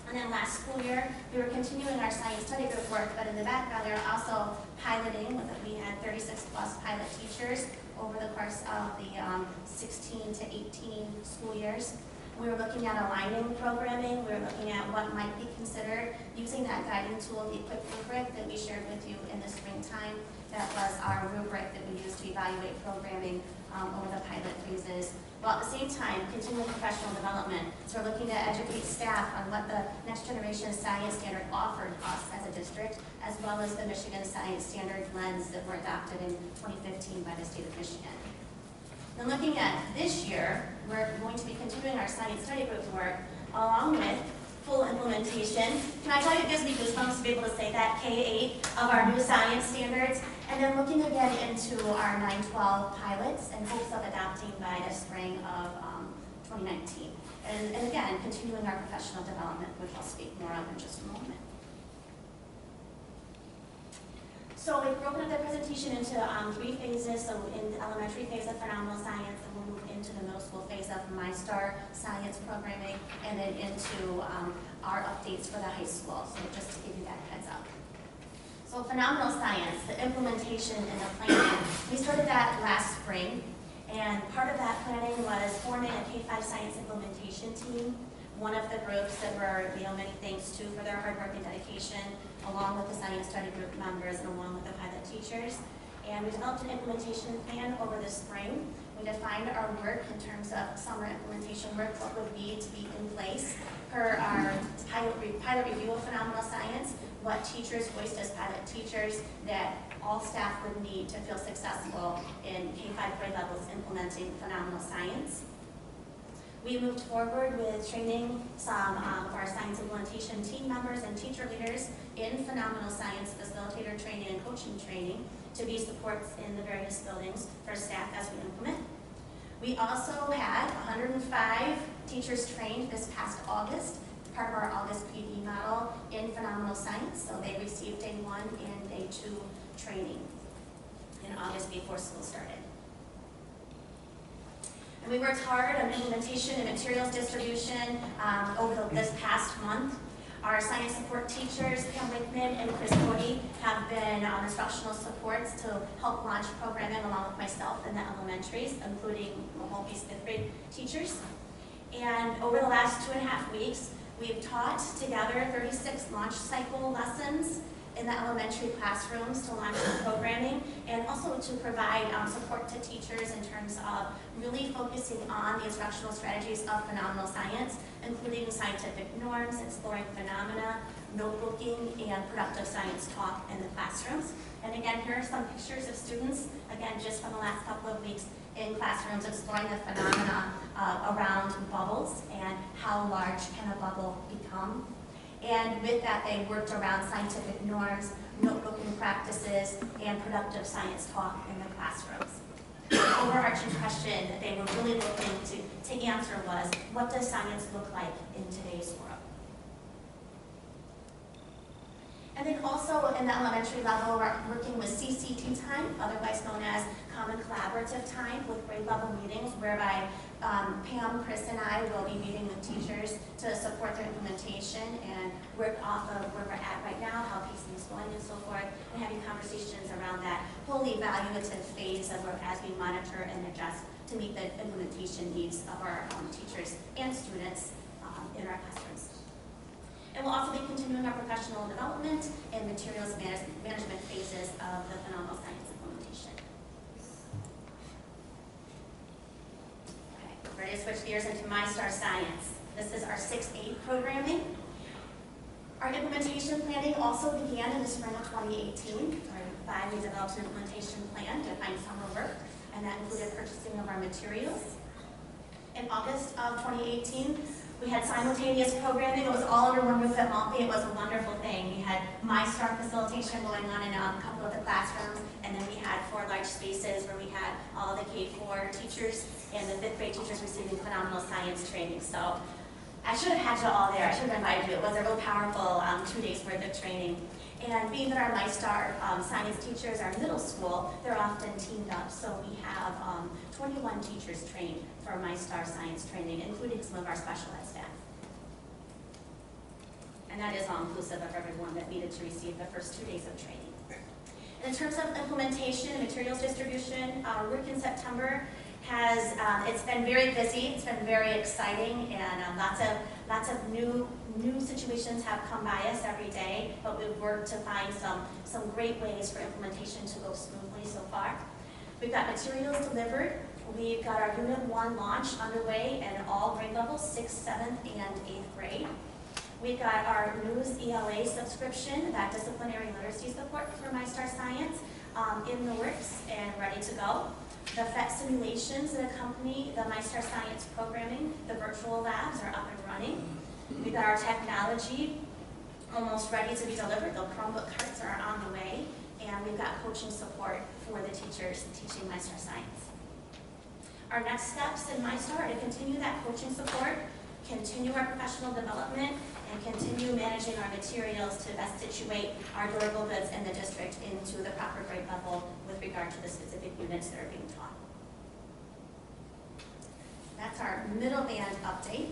And then last school year, we were continuing our science study group work, but in the background, we were also piloting. We had 36 plus pilot teachers over the course of the 16 to 18 school years. We were looking at aligning programming. We were looking at what might be considered using that guiding tool, the Equip rubric that we shared with you in the springtime. That was our rubric that we used to evaluate programming over the pilot phases. While at the same time, continuing professional development. So we're looking to educate staff on what the next generation science standard offered us as a district, as well as the Michigan Science Standard lens that were adopted in 2015 by the state of Michigan. Now looking at this year, we're going to be continuing our science study group work along with full implementation. Can I tell you, it gives me goosebumps to be able to say that, K-8 of our new science standards, and then looking again into our 9-12 pilots in hopes of adopting by the spring of 2019. And again, continuing our professional development, which I'll speak more of in just a moment. So we've broken up the presentation into 3 phases. So in the elementary phase of phenomenal science, and we'll move into the middle school phase of MyStar science programming, and then into our updates for the high school. So just to give you that heads up. So phenomenal science, the implementation and the planning. We started that last spring, and part of that planning was forming a K-5 science implementation team. One of the groups that we're many thanks to for their hard work and dedication, along with the science study group members and along with the pilot teachers. And we developed an implementation plan over the spring. We defined our work in terms of summer implementation work, what would be to be in place per our pilot review of phenomenal science, what teachers voiced as pilot teachers that all staff would need to feel successful in K-5 grade levels implementing phenomenal science. We moved forward with training some of our science implementation team members and teacher leaders in phenomenal science facilitator training and coaching training to be supports in the various buildings for staff as we implement. We also had 105 teachers trained this past August, part of our August PD model in phenomenal science. So they received day 1 and day 2 training in August before school started. And we worked hard on implementation and materials distribution over this past month. Our science support teachers, Pam Wickman and Chris Cody, have been instructional supports to help launch programming along with myself in the elementaries, including Mahoney's 5th grade teachers. And over the last 2.5 weeks, we've taught together 36 launch cycle lessons in the elementary classrooms to launch the programming, and also to provide support to teachers in terms of really focusing on the instructional strategies of phenomenal science, including scientific norms, exploring phenomena, notebooking, and productive science talk in the classrooms. And again, here are some pictures of students, again, just from the last couple of weeks in classrooms exploring the phenomena around bubbles and how large can a bubble become. And with that, they worked around scientific norms, notebooking practices, and productive science talk in the classrooms. The overarching question that they were really looking to answer was, what does science look like in today's world? And then also in the elementary level, we're working with CCT time, otherwise known as Common Collaborative Time, with grade level meetings whereby Pam, Chris, and I will be meeting with teachers to support their implementation and work off of where we're at right now, how pacing is going and so forth, and having conversations around that whole evaluative phase of work as we monitor and adjust to meet the implementation needs of our teachers and students in our classrooms. And we'll also be continuing our professional development and materials management phases of the phenomenal science implementation. Okay, ready to switch gears into MyStar Science. This is our 6-8 programming. Our implementation planning also began in the spring of 2018, whereby we developed an implementation plan to find summer work, and that included purchasing of our materials. In August of 2018, we had simultaneous programming. It was all under one roof at Maltby. It was a wonderful thing. We had MyStar facilitation going on in a couple of the classrooms, and then we had 4 large spaces where we had all of the K-4 teachers and the 5th grade teachers receiving phenomenal science training. So I should have had you all there. I should have invited you. It was a real powerful 2 days worth of training. And being that our MyStar science teachers are middle school, they're often teamed up. So we have 21 teachers trained for MyStar science training, including some of our special ed staff. And that is all inclusive of everyone that needed to receive the first 2 days of training. And in terms of implementation and materials distribution, our work in September has, it's been very busy, it's been very exciting, and lots of new situations have come by us every day, but we've worked to find some great ways for implementation to go smoothly so far. We've got materials delivered. We've got our Unit 1 launch underway in all grade levels, 6th, 7th, and 8th grade. We've got our news ELA subscription, that disciplinary literacy support for MyStar Science, in the works and ready to go. The PhET simulations that accompany the MyStar Science programming, the virtual labs are up and running. We've got our technology almost ready to be delivered. The Chromebook carts are on the way, and we've got coaching support for the teachers teaching MyStar Science. Our next steps in MyStar are to continue that coaching support, continue our professional development, and continue managing our materials to best situate our durable goods in the district into the proper grade level with regard to the specific units that are being taught. That's our middle band update.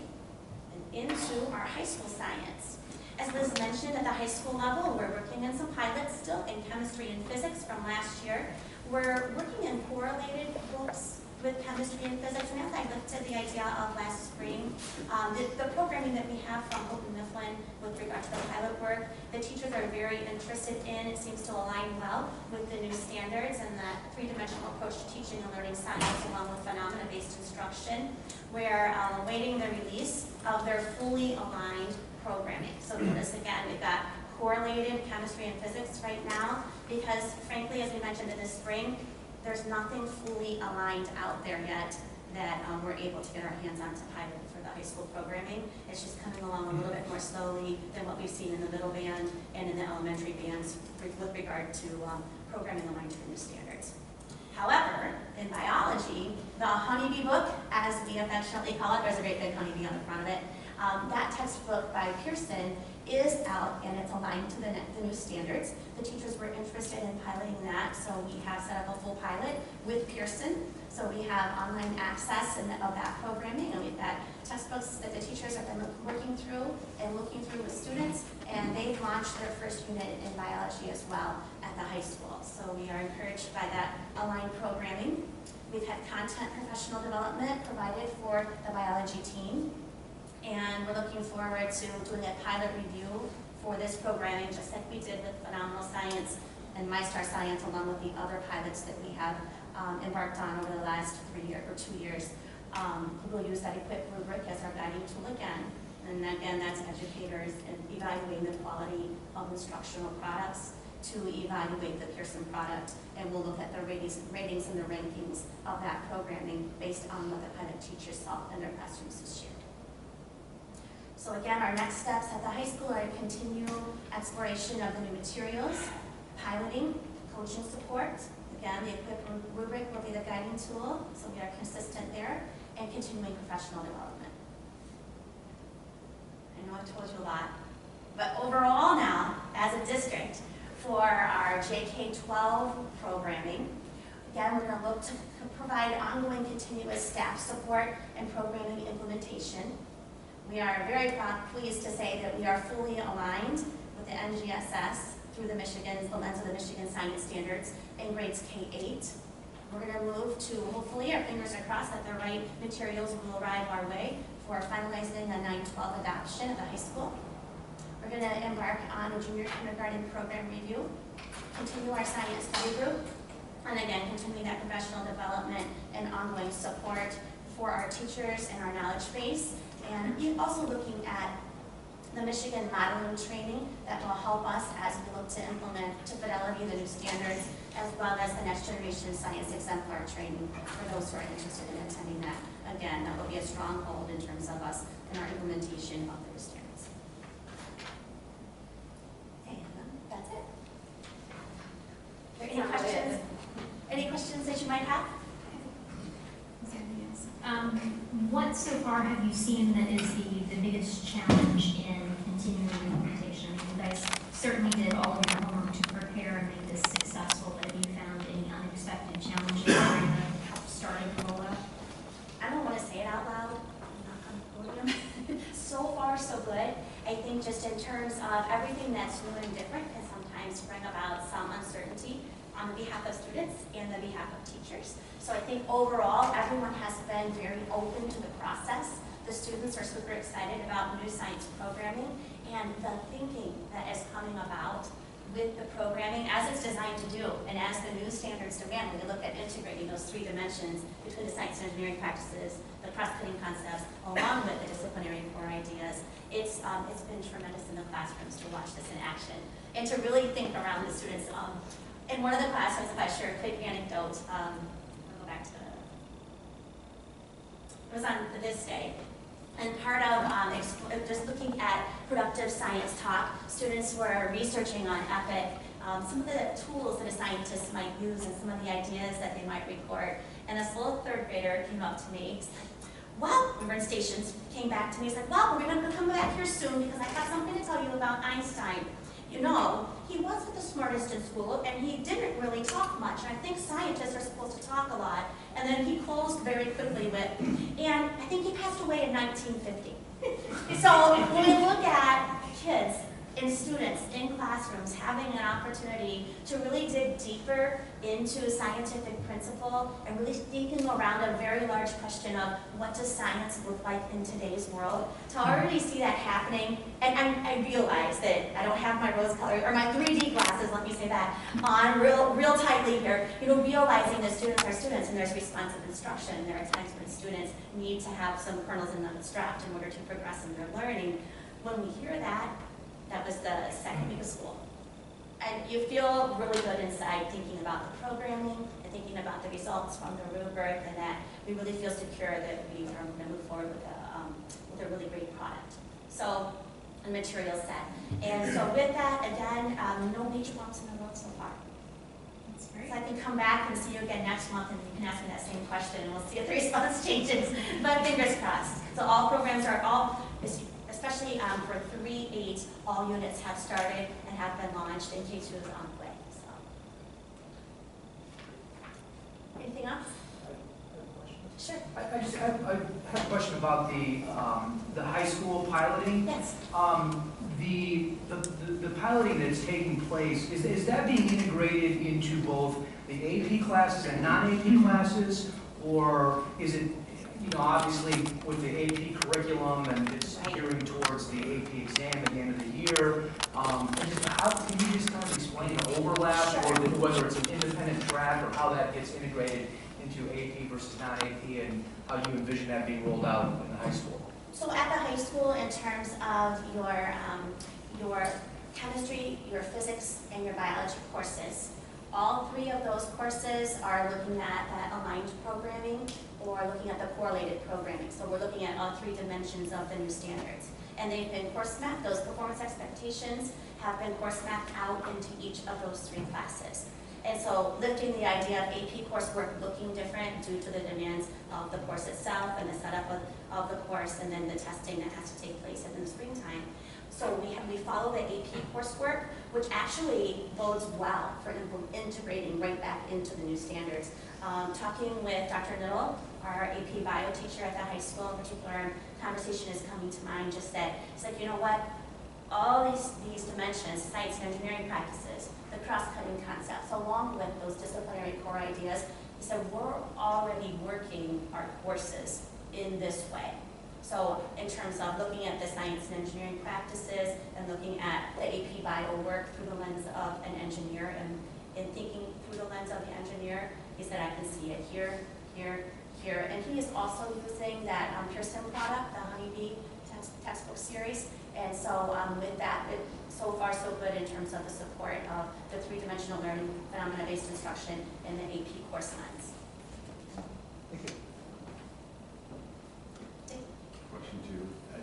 And into our high school science. As Liz mentioned, at the high school level, we're working on some pilots still in chemistry and physics from last year. We're working in correlated books with chemistry and physics, and as I looked at the idea of last spring, the programming that we have from Houghton Mifflin with regard to the pilot work, the teachers are very interested in. It seems to align well with the new standards and the 3-dimensional approach to teaching and learning science, along with phenomena-based instruction. We're awaiting the release of their fully aligned programming. So notice again, we've got correlated chemistry and physics right now, because frankly, as we mentioned in the spring, there's nothing fully aligned out there yet that we're able to get our hands on to pilot for the high school programming. It's just coming along a little bit more slowly than what we've seen in the middle band and in the elementary bands with regard to programming aligned to the new standards. However, in biology, the honeybee book, as we affectionately call it, there's a great big honeybee on the front of it, that textbook by Pearson is out and it's aligned to the new standards. The teachers were interested in piloting that, so we have set up a full pilot with Pearson. So we have online access of that programming, and we've got textbooks that the teachers have been working through and looking through with students, and they've launched their first unit in biology as well at the high school. So we are encouraged by that aligned programming. We've had content professional development provided for the biology team. And we're looking forward to doing a pilot review for this programming, just like we did with Phenomenal Science and MyStar Science, along with the other pilots that we have embarked on over the last 2 years. We'll use that equipped rubric as our guiding tool again. And again, that's educators and evaluating the quality of instructional products to evaluate the Pearson product. And we'll look at the ratings and the rankings of that programming based on what the pilot teachers saw in their classrooms this year. So again, our next steps at the high school are to continue exploration of the new materials, piloting, coaching support. Again, the equip rubric will be the guiding tool, so we are consistent there, and continuing professional development. I know I've told you a lot, but overall now, as a district, for our JK-12 programming, again, we're going to look to provide ongoing continuous staff support and programming implementation. We are very pleased to say that we are fully aligned with the NGSS through the lens of the Michigan Science Standards in grades K-8. We're going to move to, hopefully, our fingers are crossed that the right materials will arrive our way for finalizing a 9-12 adoption at the high school. We're going to embark on a junior kindergarten program review, continue our science study group, and again, continuing that professional development and ongoing support for our teachers and our knowledge base, and also looking at the Michigan modeling training that will help us as we look to implement to fidelity the new standards, as well as the next generation science exemplar training for those who are interested in attending that. Again, that will be a stronghold in terms of us and our implementation of the new standards. And that's it. Are there any questions? Any questions that you might have? What so far have you seen that is the biggest challenge in continuing the implementation? You guys certainly did all of your homework to prepare and make this successful, but have you found any unexpected challenges during the start of the rollout? I don't want to say it out loud. I'm not on the podium. So far, so good. I think just in terms of everything that's new and different can sometimes bring about some uncertainty on the behalf of students and the behalf of teachers. So I think overall, everyone has been very open to the process. The students are super excited about new science programming and the thinking that is coming about with the programming as it's designed to do, and as the new standards demand, when we look at integrating those three dimensions between the science and engineering practices, the cross-cutting concepts, along with the disciplinary core ideas. It's been tremendous in the classrooms to watch this in action and to really think around the students. In one of the classrooms, if I share a quick anecdote, I'll go back to it was on this day. And part of just looking at productive science talk, students were researching on EPIC, some of the tools that a scientist might use and some of the ideas that they might record. And this little third grader came up to me, he's like, well, we were in stations, came back to me, he's like, well, we're gonna come back here soon because I got something to tell you about Einstein. You know, he wasn't the smartest in school, and he didn't really talk much. And I think scientists are supposed to talk a lot. And then he closed very quickly with, and I think he passed away in 1950. So when we look at kids and students in classrooms having an opportunity to really dig deeper into scientific principle and really thinking around a very large question of what does science look like in today's world, to already see that happening, and I realize that I don't have my rose color, or my 3D glasses, let me say that, on real tightly here, you know, realizing that students are students and there's responsive instruction, and there are times when students need to have some kernels in them strapped in order to progress in their learning. When we hear that, that was the second week of school. And you feel really good inside thinking about the programming and thinking about the results from the rubric, and that we really feel secure that we are going to move forward with a really great product. So, a material set. And so with that, again, no major bumps in the road so far. That's great. So I can come back and see you again next month, and you can ask me that same question, and we'll see if the response changes. But fingers crossed. So all programs are especially for 3-8, all units have started and have been launched, and K2 is on the way. So. Anything else? Sure. I just have a question about the high school piloting. Yes. The piloting that's taking place, is that being integrated into both the AP classes and non-AP classes, or is it, you know, obviously with the AP curriculum and it's gearing towards the AP exam at the end of the year, how can you just kind of explain the overlap, Sure. or whether it's an independent track, or how that gets integrated into AP versus non-AP, and how you envision that being rolled out in the high school? So at the high school, in terms of your chemistry, your physics, and your biology courses, all three of those courses are looking at that aligned programming or looking at the correlated programming. So we're looking at all three dimensions of the new standards. and they've been course mapped. Those performance expectations have been course mapped out into each of those 3 classes. And so lifting the idea of AP coursework looking different due to the demands of the course itself and the setup of the course, and then the testing that has to take place in the springtime. So we follow the AP coursework, which actually bodes well for integrating right back into the new standards. Talking with Dr. Little, our AP bio teacher at the high school in particular, conversation is coming to mind just that, it's like, you know what, all these dimensions, science and engineering practices, the cross-cutting concepts, along with those disciplinary core ideas, he said we're already working our courses in this way. So in terms of looking at the science and engineering practices and looking at the AP bio work through the lens of an engineer and thinking through the lens of the engineer, he said I can see it here, here, here. And he is also using that Pearson product, the Honeybee textbook series. And so with that, so far so good in terms of the support of the 3-dimensional learning phenomena-based instruction in the AP course lens. Thank you. Question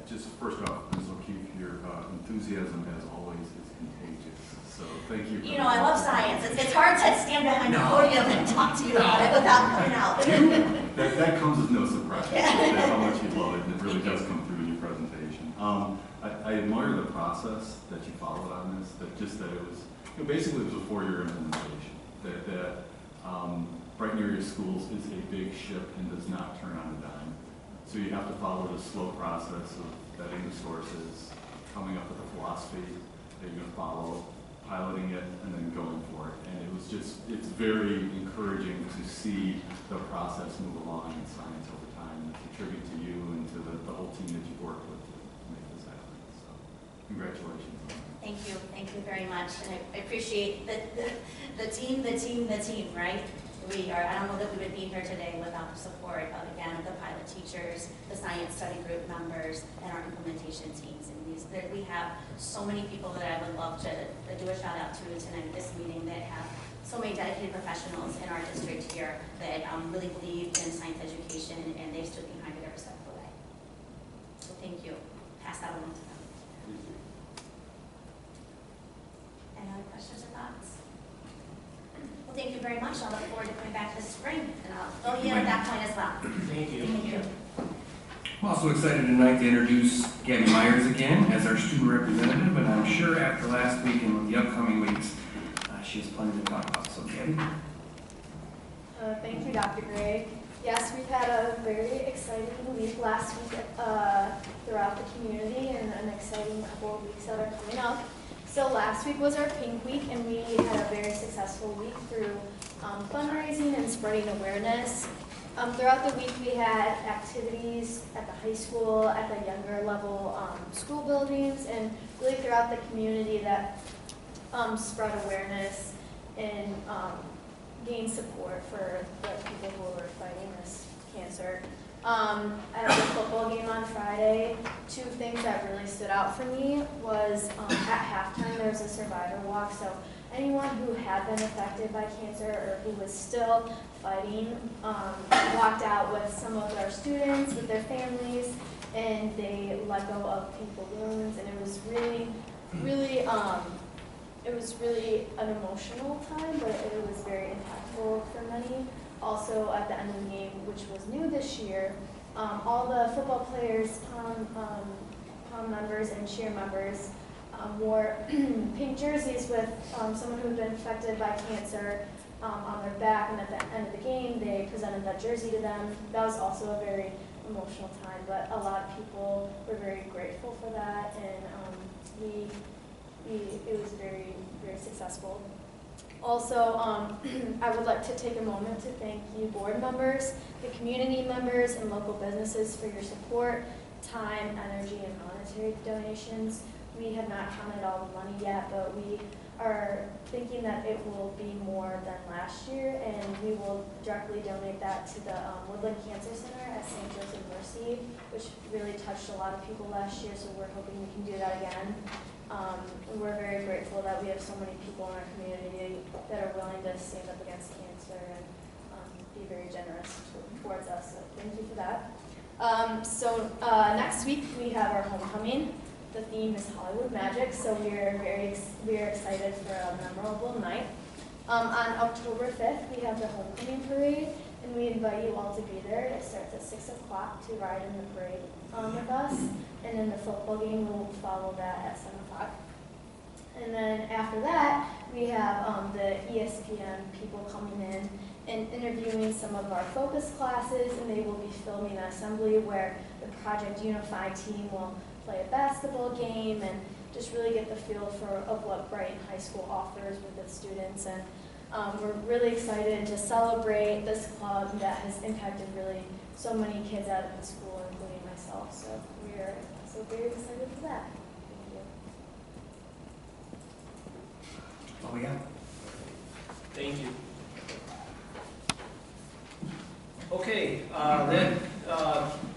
2. Just first off, Ms. O'Keefe, your enthusiasm as always is contagious. So thank you. You know, I love science. It's hard to stand behind the podium and talk to you about it without putting out. That comes as no surprise. That's how much you love it. It really does come through in your presentation. I admire the process that you followed on this. That it was, basically it was a 4-year implementation. That Brighton area schools is a big ship and does not turn on a dime. So you have to follow the slow process of vetting the sources, coming up with a philosophy that you're going to follow, piloting it, and then going for it. And it's very encouraging to see the process move along in science over time, and it's a tribute to you and to the whole team that you've worked with to make this happen. So congratulations on that. Thank you very much. And I appreciate the team, right? I don't know that we would be here today without the support of, again, the pilot teachers, the science study group members, and our implementation teams. And we have so many people that I would love to do a shout out to tonight at this meeting that have so many dedicated professionals in our district here that really believe in science education, and they've stood behind it every step of the way. So thank you. Pass that along to them. Any other questions or thoughts? Well, thank you very much. I'll look forward to coming back this spring, and I'll fill you in at that point as well. Thank you. Thank you. I'm also excited tonight to introduce Gabby Myers again as our student representative, and I'm sure after last week and with the upcoming weeks, she has plenty to talk about. So, Gabby. Thank you, Dr. Gray. Yes, we've had a very exciting week last week throughout the community, and an exciting couple of weeks that are coming up. So last week was our Pink Week, and we had a very successful week through fundraising and spreading awareness. Throughout the week, we had activities at the high school, at the younger level school buildings, and really throughout the community that spread awareness and gain support for the people who are fighting this cancer. At the football game on Friday, 2 things that really stood out for me was at halftime there was a survivor walk. So anyone who had been affected by cancer or who was still fighting walked out with some of our students, with their families, and they let go of pink balloons, and it was really an emotional time, but it was very impactful for many. Also, at the end of the game, which was new this year, all the football players, POM members, and cheer members wore pink jerseys with someone who had been affected by cancer on their back, and at the end of the game, they presented that jersey to them. That was also a very emotional time, but a lot of people were very grateful for that, and it was very, very successful. Also, I would like to take a moment to thank you board members, the community members, and local businesses for your support, time, energy, and monetary donations. We have not counted all the money yet, but we are thinking that it will be more than last year, and we will directly donate that to the Woodland Cancer Center at St. Joseph Mercy, which really touched a lot of people last year, so we're hoping we can do that again. We're very grateful that we have so many people in our community that are willing to stand up against cancer and be very generous towards us, so thank you for that. So next week we have our homecoming. the theme is Hollywood Magic, so we are excited for a memorable night. On October 5th, we have the homecoming parade, and we invite you all to be there. It starts at 6 o'clock to ride in the parade with us, and then the football game will follow that at 7 o'clock. And then after that, we have the ESPN people coming in and interviewing some of our focus classes, and they will be filming an assembly where the Project Unify team will play a basketball game and just really get the feel of what Brighton High School offers with its students. And we're really excited to celebrate this club that has impacted really so many kids out of the school, including myself. So we're so very excited for that. Oh, yeah. Thank you. Okay, that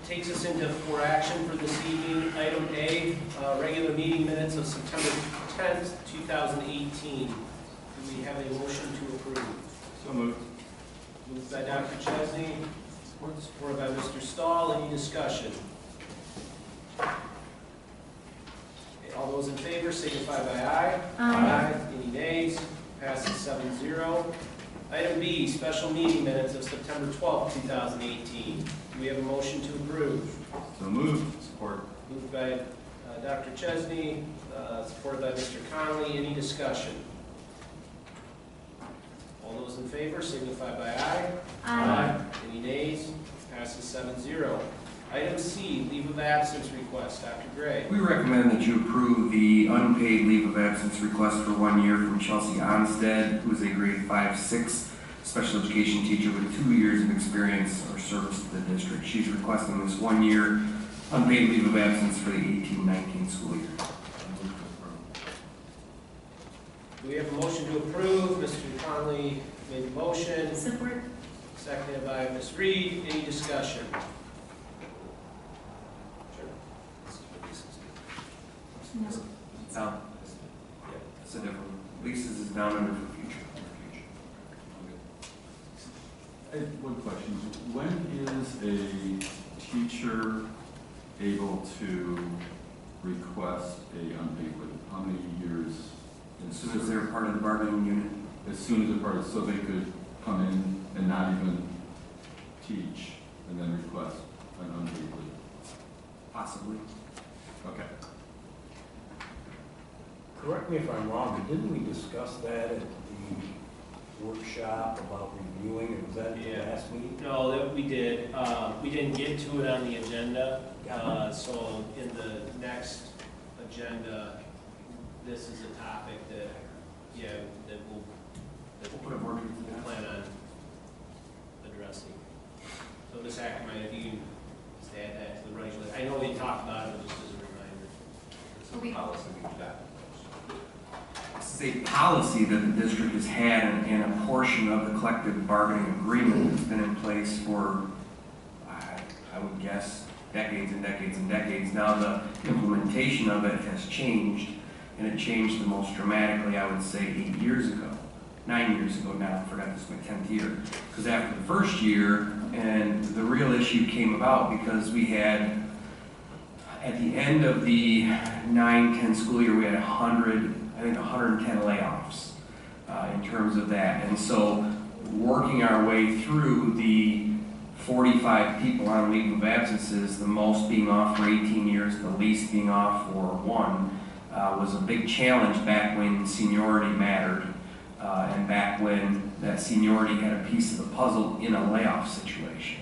takes us into for action for this evening. Item A, regular meeting minutes of September 10th, 2018. Do we have a motion to approve? So moved. Moved by Dr. Chesney, supported by Mr. Stahl. Any discussion? Okay, all those in favor signify by aye. Aye. Any nays? Passes 7-0. Item B, special meeting minutes of September 12th, 2018. Do we have a motion to approve? So moved. Support. Moved by Dr. Chesney, supported by Mr. Conley. Any discussion? All those in favor signify by aye. Aye. Any nays? Passes 7-0. Item C, leave of absence request. Dr. Gray. We recommend that you approve the unpaid leave of absence request for 1 year from Chelsea Onstead, who is a grade 5-6 special education teacher with 2 years of experience or service to the district. She's requesting this 1 year unpaid leave of absence for the 18-19 school year. Do we have a motion to approve? Mr. Conley made the motion. Support. Seconded by Ms. Reed. Any discussion? No. Down. Yeah, it's a different, leases is down under for future. I have one question. When is a teacher able to request a unpaid leave? How many years? As soon as they're part of the bargaining unit. As soon as they're part of, so they could come in and not even teach and then request an unpaid leave? Possibly. Okay. Correct me if I'm wrong, but didn't we discuss that at the workshop about reviewing, and was that the last meeting? No, that we did. We didn't get to it on the agenda. So in the next agenda, this is a topic that, that we'll put a word in for that. plan on addressing. So Ms. Ackerman, if you can just add that to the running list. I know we talked about it, but just as a reminder. It's a policy we've got. This is a policy that the district has had, and a portion of the collective bargaining agreement has been in place for, I would guess, decades and decades and decades. Now the implementation of it has changed, and it changed the most dramatically, I would say, 8 years ago. 9 years ago now, I forgot this is my 10th year. Because after the first year, and the real issue came about because we had, at the end of the 9-10 school year, we had 110 layoffs in terms of that. And so working our way through the 45 people on leave of absences, the most being off for 18 years, the least being off for 1, was a big challenge back when seniority mattered and back when that seniority had a piece of the puzzle in a layoff situation.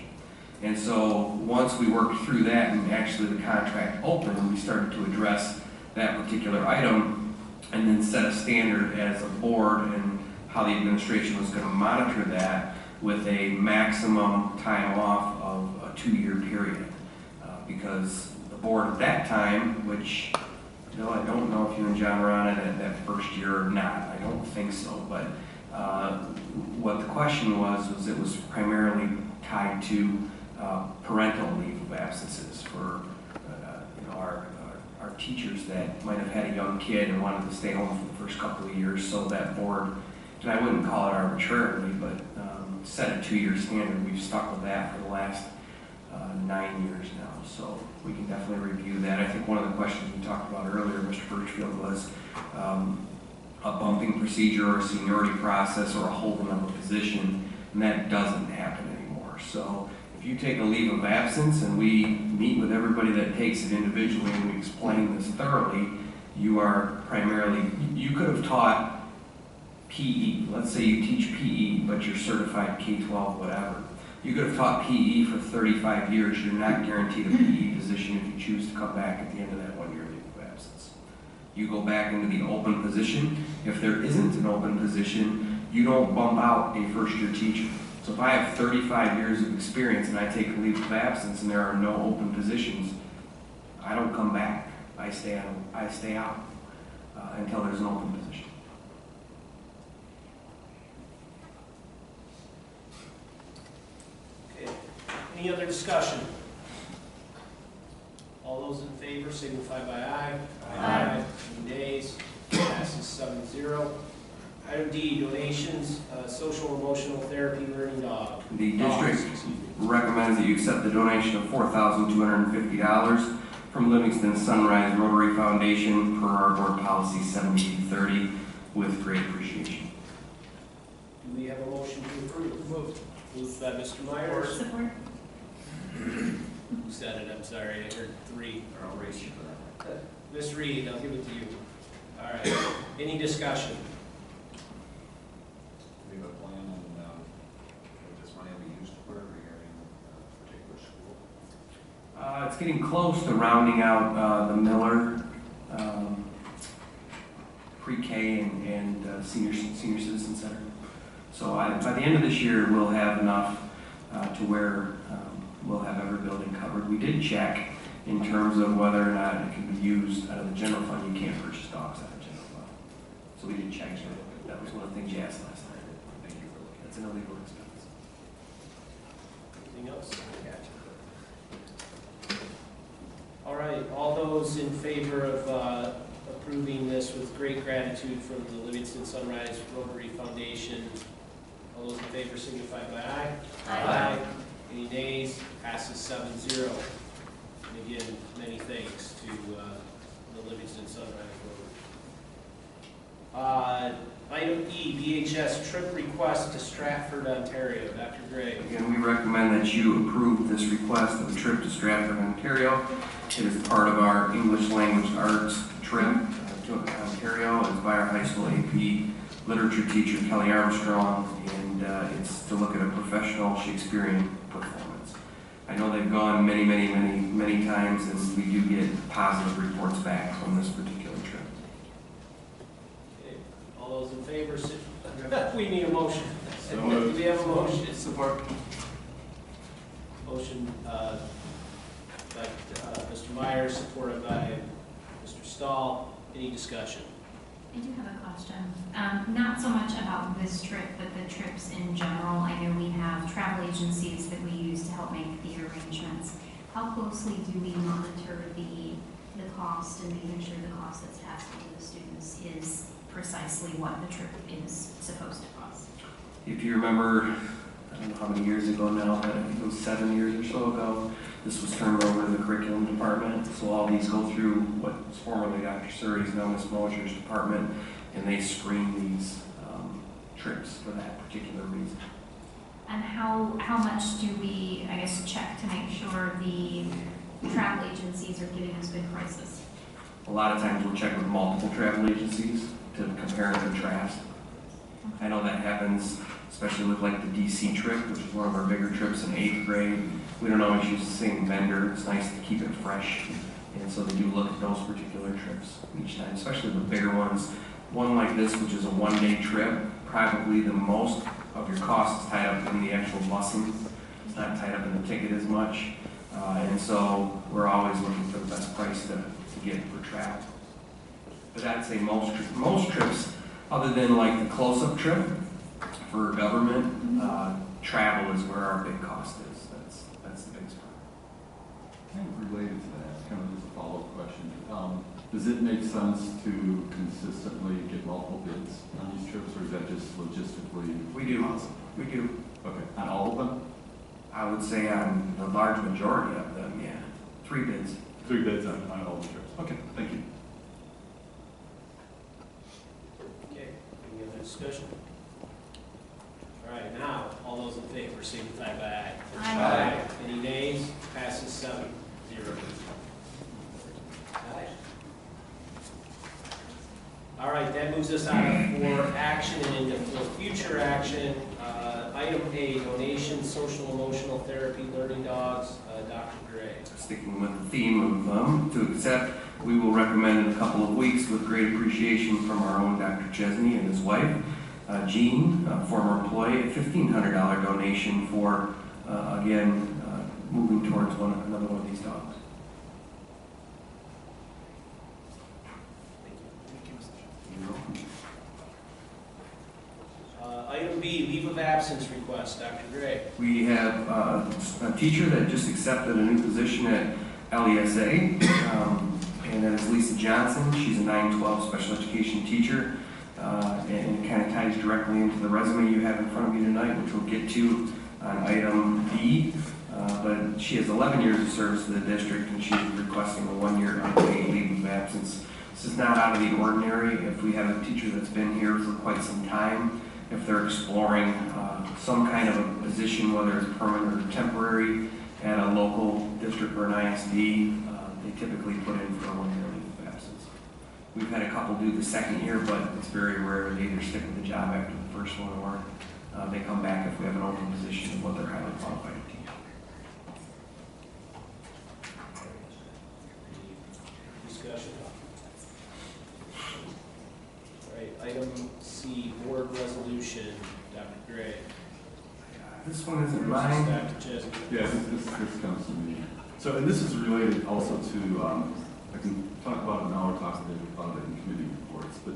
And so once we worked through that and actually the contract opened, we started to address that particular item and then set a standard as a board and how the administration was going to monitor that with a maximum time off of a 2-year period. Because the board at that time, which, I don't know if you and John were on it at that first year or not, I don't think so, but what the question was it was primarily tied to parental leave of absences for our teachers that might have had a young kid and wanted to stay home for the first couple of years. So that board, and I wouldn't call it arbitrarily, but set a 2-year standard. We've stuck with that for the last 9 years now, so we can definitely review that. I think one of the questions we talked about earlier, Mr. Birchfield, was a bumping procedure or a seniority process or a holding of a position, and that doesn't happen anymore. So if you take a leave of absence and we meet with everybody that takes it individually and we explain this thoroughly, you are primarily, you could have taught PE. Let's say you teach PE, but you're certified K-12, whatever. You could have taught PE for 35 years. You're not guaranteed a PE position if you choose to come back at the end of that 1 year leave of absence. You go back into the open position. If there isn't an open position, you don't bump out a first-year teacher. So if I have 35 years of experience and I take a leave of absence and there are no open positions, I don't come back. I stay out until there's an open position. Any other discussion? All those in favor signify by aye. Aye. Any nays? Passes 7-0. Item D, donations, social emotional therapy learning dog. The district recommends that you accept the donation of $4,250 from Livingston Sunrise Rotary Foundation per our board policy 7030 with great appreciation. Do we have a motion to approve? Moved. Moved by Mr. Myers. Support. Who said it? I'm sorry, I heard three. I'll raise you for that. Ms. Reed, I'll give it to you. All right. Any discussion? Do we have a plan on what this money will be used for regarding a particular school? It's getting close to rounding out the Miller pre-K and senior citizen center. So by the end of this year, we'll have enough to where we'll have every building covered. We did check in terms of whether or not it can be used out of the general fund. You can't purchase dogs out of the general fund. So we did check that. That was one of the things you asked last time. Thank you for looking. That's an illegal expense. Anything else? All right, all those in favor of approving this with great gratitude from the Livingston Sunrise Rotary Foundation, all those in favor signify by aye. Aye. Any nays? Passes 7-0. And again, many thanks to the Livingston Sunrise Rotary. Item E, BHS trip request to Stratford, Ontario. Dr. Gray. Again, we recommend that you approve this request of a trip to Stratford, Ontario. It is part of our English language arts trip to Ontario. It's by our high school AP literature teacher, Kelly Armstrong, and it's to look at a professional Shakespearean performance. I know they've gone many times, and we do get positive reports back from this particular trip. Okay. All those in favor, we need a motion. So Do we have a motion? Support. Motion by Mr. Myers, supported by Mr. Stahl. Any discussion? I do have a question. Not so much about this trip, but the trips in general. I know we have travel agencies that we use to help make the arrangements. How closely do we monitor the cost and making sure the cost that's passed on to the students is precisely what the trip is supposed to cost? If you remember, I don't know how many years ago now, but I think it was 7 years or so ago, this was turned over to the curriculum department. So all these go through what was formerly Dr. Suri's, now Ms. Mosher's department, and they screen these trips for that particular reason. And how much do we, I guess, check to make sure the travel agencies are giving us good prices? A lot of times we'll check with multiple travel agencies to compare and contrast. I know that happens, especially with like the DC trip, which is one of our bigger trips in 8th grade. We don't always use the same vendor. It's nice to keep it fresh. And so they do look at those particular trips each time, especially the bigger ones. One like this, which is a one-day trip, probably the most of your cost is tied up in the actual busing. It's not tied up in the ticket as much. And so we're always looking for the best price to get for travel. But I'd say most trips, other than like the close-up trip for government, travel is where our big cost is. That's the biggest part. Kind of related to that, kind of just a follow-up question. Does it make sense to consistently get multiple bids on these trips, or is that just logistically? We do. We do. Okay, on all of them? I would say on the large majority of them, yeah. 3 bids. 3 bids on all the trips. Okay, thank you. Okay, any other discussion? All right, now, all those in favor signify by aye. Aye. Any nays? Passes 7-0. All right, that moves us on for action and into for future action. Item A, donation, social emotional therapy, learning dogs, Dr. Gray. Sticking with the theme of to accept, we will recommend in a couple of weeks with great appreciation from our own Dr. Chesney and his wife, Jean, a former employee, a $1,500 donation for, again, moving towards another one of these dogs. Item B, leave of absence request, Dr. Gray. We have a teacher that just accepted a new position at LESA, and that is Lisa Johnson. She's a 9-12 special education teacher, and it kind of ties directly into the resume you have in front of you tonight, which we'll get to on item D. But she has 11 years of service to the district, and she's requesting a 1-year unpaid leave of absence. This is not out of the ordinary. If we have a teacher that's been here for quite some time, if they're exploring some kind of a position, whether it's permanent or temporary, at a local district or an ISD, they typically put in for a 1-year leave of absence. We've had a couple do the second year, but it's very rare they either stick with the job after the first one or they come back if we have an open position of what they're highly qualified to teach. Discussion. All right, item C, board resolution, Dr. Gray. This one isn't mine. Dr. Chesney. Yeah, this comes to me. So, and this is related also to, I can talk about it now or talk about it in committee reports, but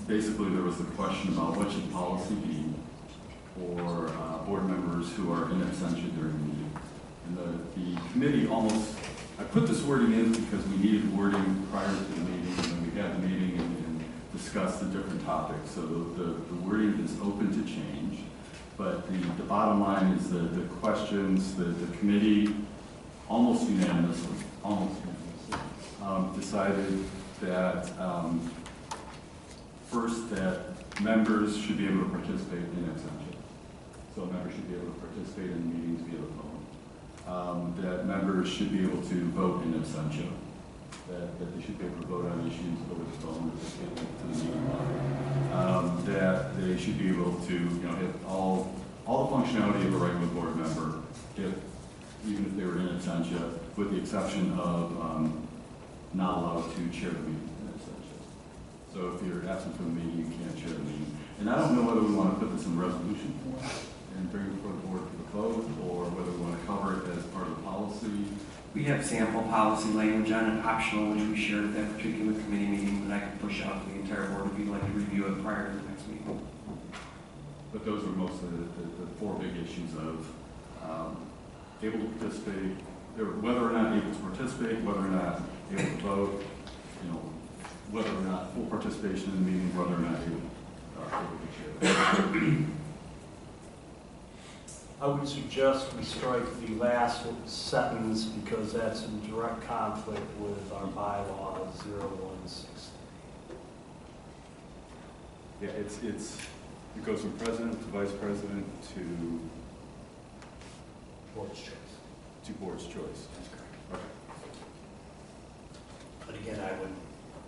basically there was the question about what should policy be for board members who are in absentia during the meeting. And the committee almost, I put this wording in because we needed wording prior to the meeting, and then we had the meeting and discussed the different topics. So the wording is open to change. But the bottom line is the questions, the committee almost unanimously decided that first that members should be able to participate in absentia. So members should be able to participate in meetings via the phone. That members should be able to vote in absentia. That they should be able to vote on issues over the phone or to the meeting. That they should be able to, have all the functionality of a regular board member, even if they were in absentia, with the exception of not allowed to chair the meeting in absentia. So if you're absent from the meeting, you can't chair the meeting. And I don't know whether we want to put this in resolution form and bring it before the board for the vote, or whether we want to cover it as part of the policy. We have sample policy language on it, optional, which we shared at that particular committee meeting, that I could push out to the entire board if you'd like to review it prior to the next meeting. But those are most of the 4 big issues of able to participate, whether or not able to participate, whether or not able to vote, whether or not full participation in the meeting, whether or not able to chair. I would suggest we strike the last sentence because that's in direct conflict with our bylaw 016. Yeah, it goes from president to vice president to Board's choice. To board's choice. That's correct. Okay. But again, I would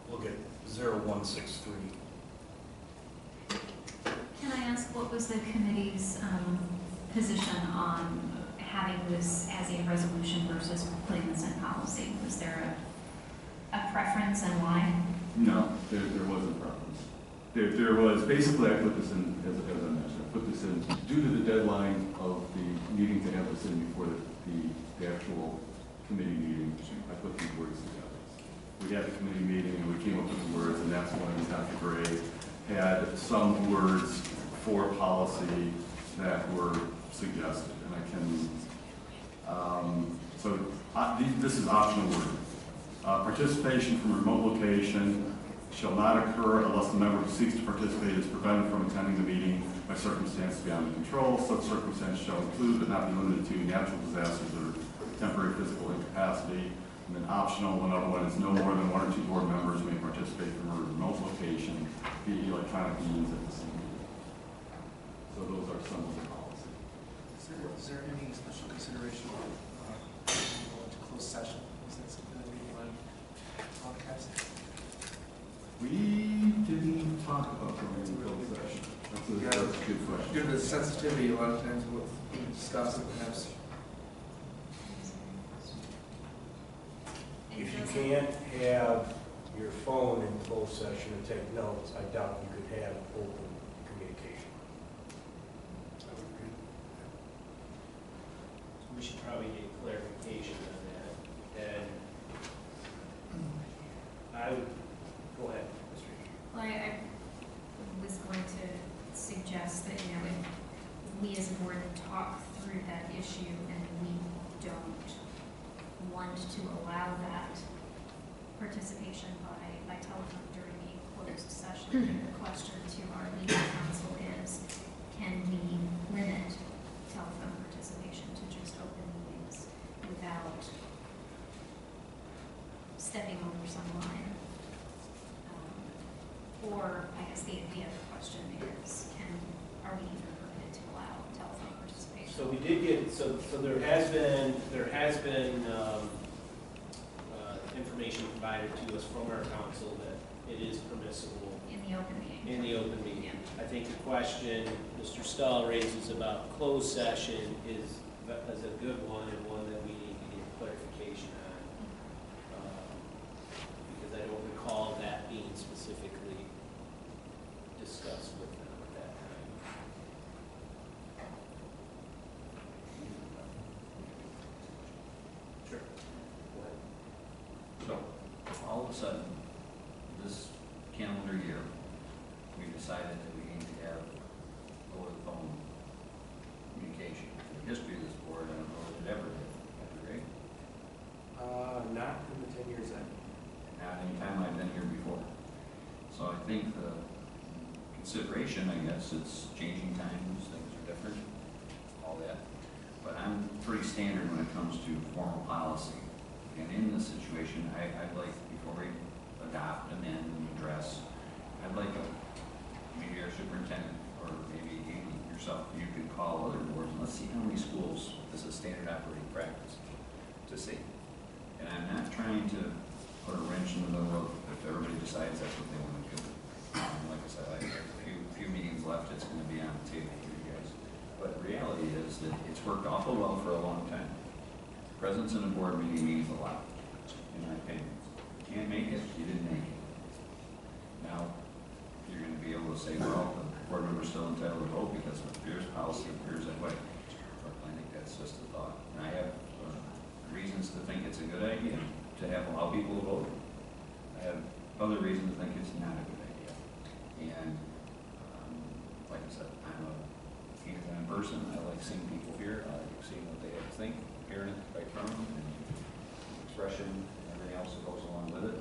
look at 0163. Can I ask, what was the committee's position on having this as a resolution versus putting this in policy? Was there a preference and why? No, there wasn't a preference. There was, basically I put this in, as I mentioned, I put this in due to the deadline of the meeting to have this in before the actual committee meeting. I put these words together. We had the committee meeting and we came up with the words, and that's when Dr. Gray had some words for policy that were suggested. And I can, this is optional wording. Participation from a remote location shall not occur unless the member who seeks to participate is prevented from attending the meeting by circumstances beyond the control. Such circumstances shall include but not be limited to natural disasters or temporary physical incapacity. And then optional, another one is no more than 1 or 2 board members may participate from a remote location via electronic means at the same meeting. So those are some of the policies. Is there any special consideration going to closed session? Is that something that we want to broadcast? We didn't talk about going to closed session. That's a good question. Due to the sensitivity, a lot of times we'll discuss it perhaps. If you can't have your phone in closed session and take notes, I doubt you could have open communication. I would agree. So we should probably get clarification on that. And I would, go ahead, Mr. Well, I was going to suggest that, you know, if we as a board talk through that issue and we don't want to allow that participation by telephone during a closed session, the question to our legal counsel is, can we limit telephone participation to just open meetings without stepping over some line? Or I guess the other question is, are we even permitted to allow telephone participation? So we did get, so there has been information provided to us from our council that it is permissible In the open meeting? in the open meeting. I think the question Mr. Stahl raises about closed session is a good one and one that we need to get clarification on. Because I don't recall that being specifically discussed with them at that time. Sure. Go ahead. So, all of a sudden, this calendar year, we decided that we need to have over-the-phone communication. In the history of this board, I don't know if it ever did. Agree? Not in the 10 years I've Not any time I've been here before. So I think the consideration, I guess, it's changing times, things are different, all that. But I'm pretty standard when it comes to formal policy. And in this situation, I'd like, before we adopt, amend, and address, I'd like maybe our superintendent, or maybe Amy yourself, you could call other boards, and let's see how many schools this is standard operating practice, to see. And I'm not trying to put a wrench in the middle of if everybody decides that's what they want to do. Like I said, I have a few meetings left, it's going to be on the table for you guys. But the reality is that it's worked awful well for a long time. Presence in a board meeting means a lot, in my opinion. You can't make it, you didn't make it. Now, you're going to be able to say, well, the board member's still entitled to vote because here's policy, here's that way. But I think that's just a thought. And I have reasons to think it's a good idea to allow people to vote. I have other reasons to think it's not a good idea. And like I said, I'm a hands-on person. I like seeing people here. I like seeing what they have to think, hearing it right from them, and expression, and everything else that goes along with it.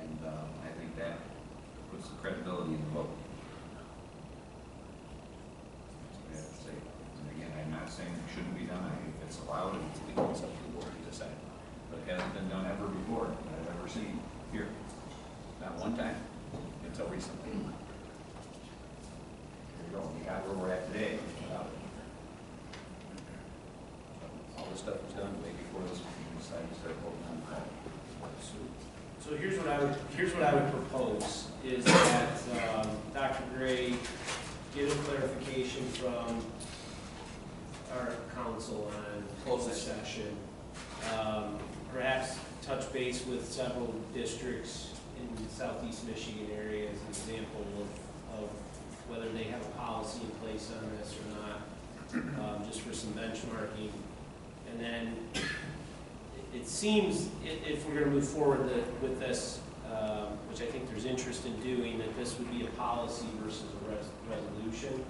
And I think that puts the credibility in the vote. That's what I have to say. And again, I'm not saying it shouldn't be done. If it's allowed, it's legal, it's up to the board to decide. But it hasn't been done ever before that I've ever seen here. Not one time until recently. Here we go. We got where we're at today. All this stuff was done way before this we decided to start voting on that. So here's what I would propose is that Dr. Gray get a clarification from our council on closed session. Perhaps touch base with several districts in southeast Michigan area as an example of whether they have a policy in place on this or not, just for some benchmarking. And then it seems, if we're going to move forward with this, which I think there's interest in doing, that this would be a policy versus a resolution.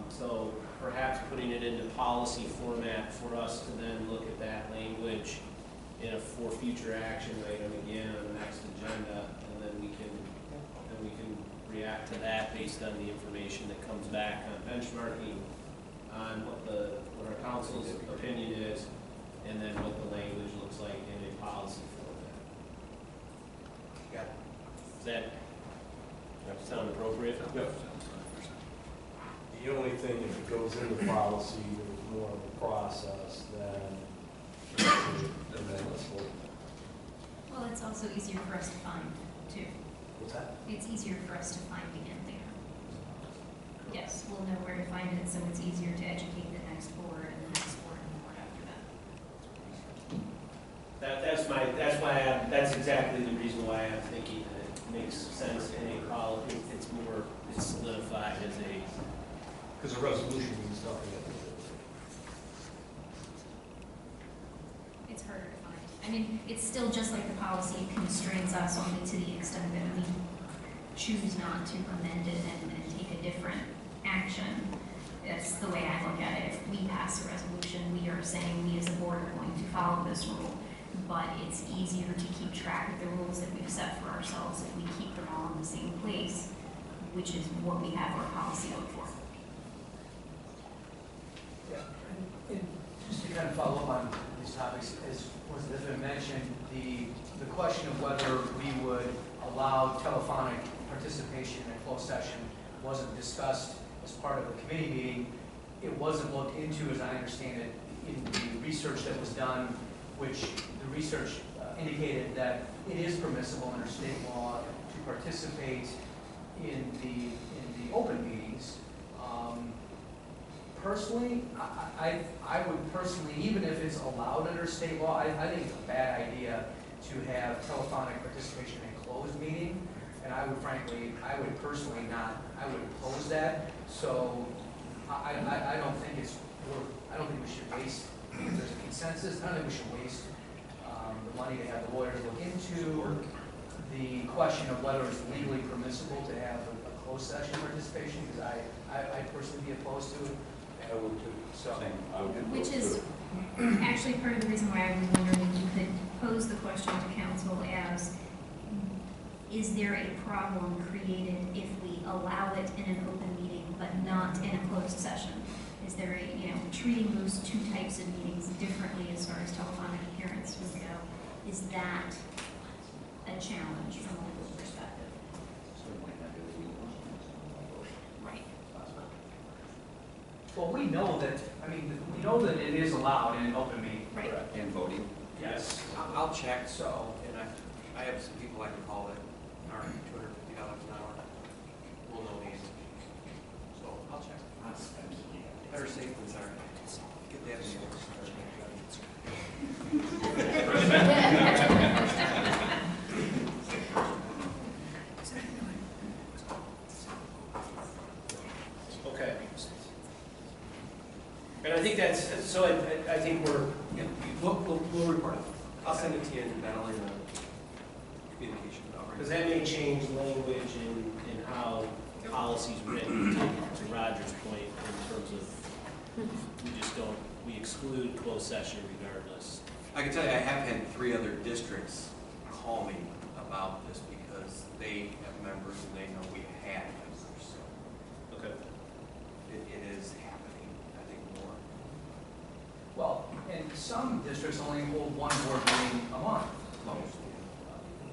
So perhaps putting it into policy format for us to then look at that language for future action item again on the next agenda, and then we can react to that based on the information that comes back on benchmarking, on what our council's opinion is, and then what the language looks like in a policy format. Does that sound appropriate? Yep. The only thing, if it goes into policy, there's more of a process than let's hold. Well, it's also easier for us to find, too. What's that? It's easier for us to find again there. Yes, we'll know where to find it, so it's easier to educate the next board and the next board and the board after that. That's exactly the reason why I'm thinking that it makes sense in a policy. It's solidified as a. Because a resolution means nothing. It's harder to find. I mean, it's still just like the policy, it constrains us only to the extent that we choose not to amend it and take a different action. That's the way I look at it. If we pass a resolution, we are saying we as a board are going to follow this rule. But it's easier to keep track of the rules that we've set for ourselves if we keep them all in the same place, which is what we have our policy out for. Yeah, and just to kind of follow up on these topics, as was mentioned, the question of whether we would allow telephonic participation in a closed session wasn't discussed as part of the committee meeting. It wasn't looked into, as I understand it, in the research that was done, which the research indicated that it is permissible under state law to participate in the open meetings. Personally, I would personally, even if it's allowed under state law, I think it's a bad idea to have telephonic participation in a closed meeting. And I would personally not, I would oppose that. So I don't think we should waste, if there's a consensus, I don't think we should waste the money to have the lawyers look into the question of whether it's legally permissible to have a closed session participation, because I'd personally be opposed to it. I would too. So, which is actually part of the reason why I was wondering if you could pose the question to council as, is there a problem created if we allow it in an open meeting but not in a closed session? Is there a, treating those two types of meetings differently as far as telephonic appearance would go? Is that a challenge from a legal perspective? Right. well, we know that it is allowed in an open meeting. Right. And voting. Yes. I'll check, so, and I have some people I can call that are $250 an hour. We'll know these. So I'll check. Better safe than sorry. Get that in Okay. And I think that's, so I think Yeah, we'll report it. I'll send it to you and that'll in the communication. because that may change language in how policy's written, to Roger's point, in terms of, we exclude closed session regardless. I can tell you, I have had 3 other districts call me about this because they have members and they know we had members, so. Okay. It is happening, I think, more. Well, and some districts only hold one board meeting a month.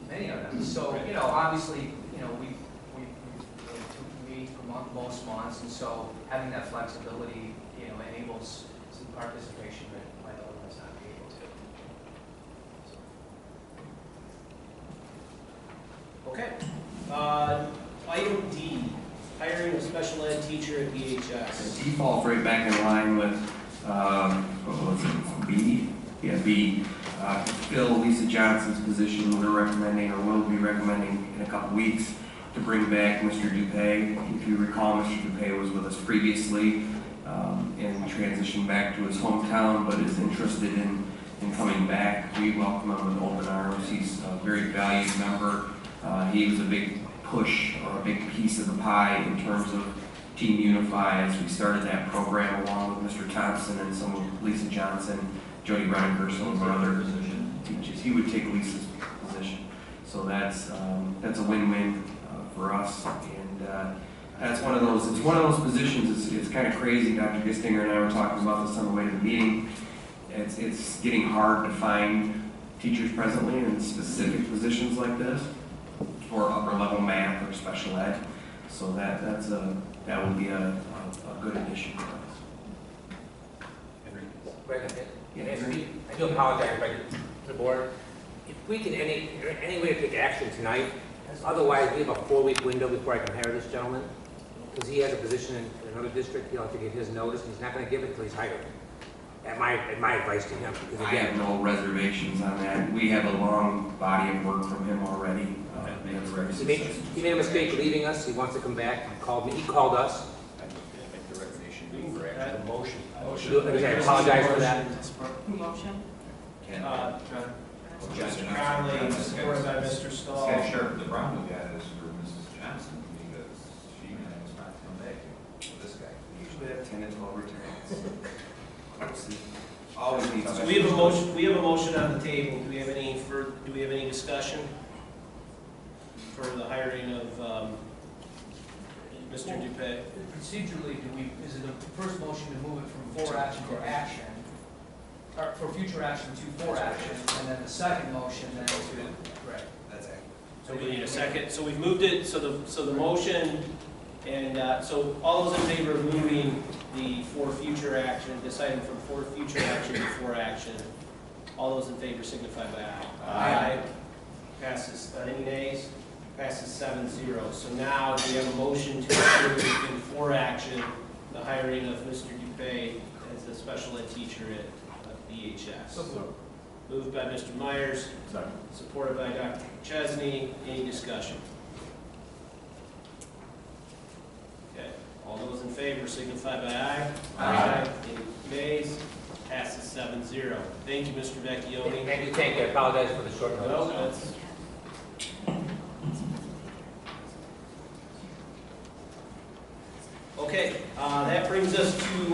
Many of them. So, obviously, we meet per month, most months, and so having that flexibility, enables some participation that might otherwise not be able to. Okay. Item D, hiring a special ed teacher at BHS. D falls right back in line with, what was it, B? Yeah, B. Fill Lisa Johnson's position, we're recommending, or will be recommending in a couple weeks, to bring back Mr. Dupay. If you recall, Mr. Dupay was with us previously and transitioned back to his hometown, but is interested in coming back. We welcome him with open arms. He's a very valued member. He was a big push or a big piece of the pie in terms of Team Unify as we started that program along with Mr. Thompson and some of Lisa Johnson, Jody Reniker, some of our other teachers. He would take Lisa's position. So that's a win-win for us. And that's one of those, it's one of those positions, it's kind of crazy. Dr. Gistinger and I were talking about this on the way to the meeting. It's getting hard to find teachers presently in specific positions like this, or upper level math or special ed. So that would be a good addition for us. I do apologize to the board. If we can any way to take action tonight, otherwise we have a 4-week window before I can hire this gentleman. Because he has a position in another district, he'll have to get his notice, and he's not gonna give it until he's hired. At my advice to him. Because I have no reservations on that. We have a long body of work from him already. He made a mistake leaving us, he wants to come back, he called me, he called us. Make the recommendation being for action. Motion. I apologize for that. Motion? Mr. Conley, supported by Mr. Stahl. Yeah, sure. The problem with that is for Mrs. Johnson, because she has not come back to this guy. We usually have 10 to 12 returns. Always needs. So we have a motion. We have a motion on the table. Do we have any discussion for the hiring of Mr. Dupay? Procedurally, is it the first motion to move it from 4 action to action, or for future action to 4 action, and then the second motion then to, right? That's accurate. So we need a second. So we've moved it. So the motion, and so all those in favor of moving the for future action, this item from for future action to 4 action, all those in favor signify by aye. Aye. Passes. Any nays? Passes 7-0. So now we have a motion to approve in 4 action the hiring of Mr. Dupay as a special ed teacher at BHS. So moved by Mr. Myers, supported by Dr. Chesney. Any discussion? Okay. All those in favor signify by aye. Aye. Any nays? Passes 7-0. Thank you, Mr. Vecchione. Thank you. I apologize for the short notice. No, that's. Okay, that brings us to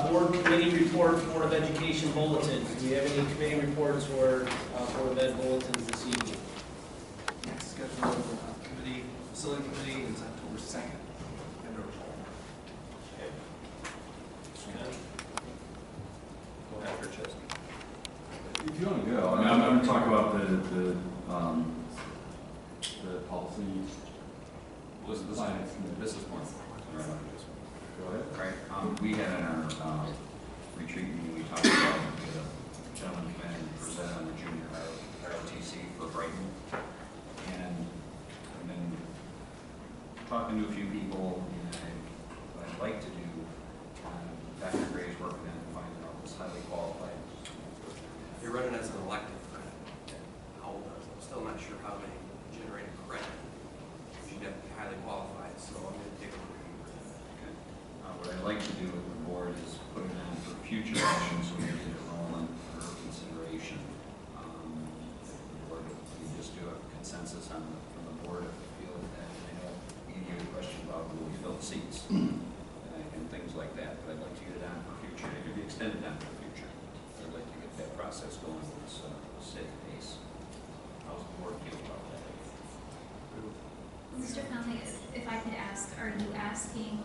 board committee reports, Board of Education bulletins. Do we have any committee reports or Board of Ed bulletins this evening? Next scheduled committee, facility committee is October 2nd. Okay. Go ahead, Chesney. If you want to go, I mean, I'm going to talk about the policy. This is one. Go ahead. Right, we had in our retreat meeting, we talked about the gentleman come in and present on the junior ROTC for Brighton. And then talking to a few people, and what I'd like to do, Dr. Gray's working on finding out this highly qualified. You're running as an elective credit. I'm still not sure how they generate a credit. You'd have to be highly qualified, so I'm going to take a review. What I'd like to do with the board is put it on for future actions, so we can get it rolling for consideration. The board, we just do a consensus from the board if we feel that, I know you had a question about will we fill the seats and things like that, but I'd like to get it on for future. It could be extended on for future. I'd like to get that process going with this steady pace. How's the board feel about that? Mr. Conley, if I could ask, are you asking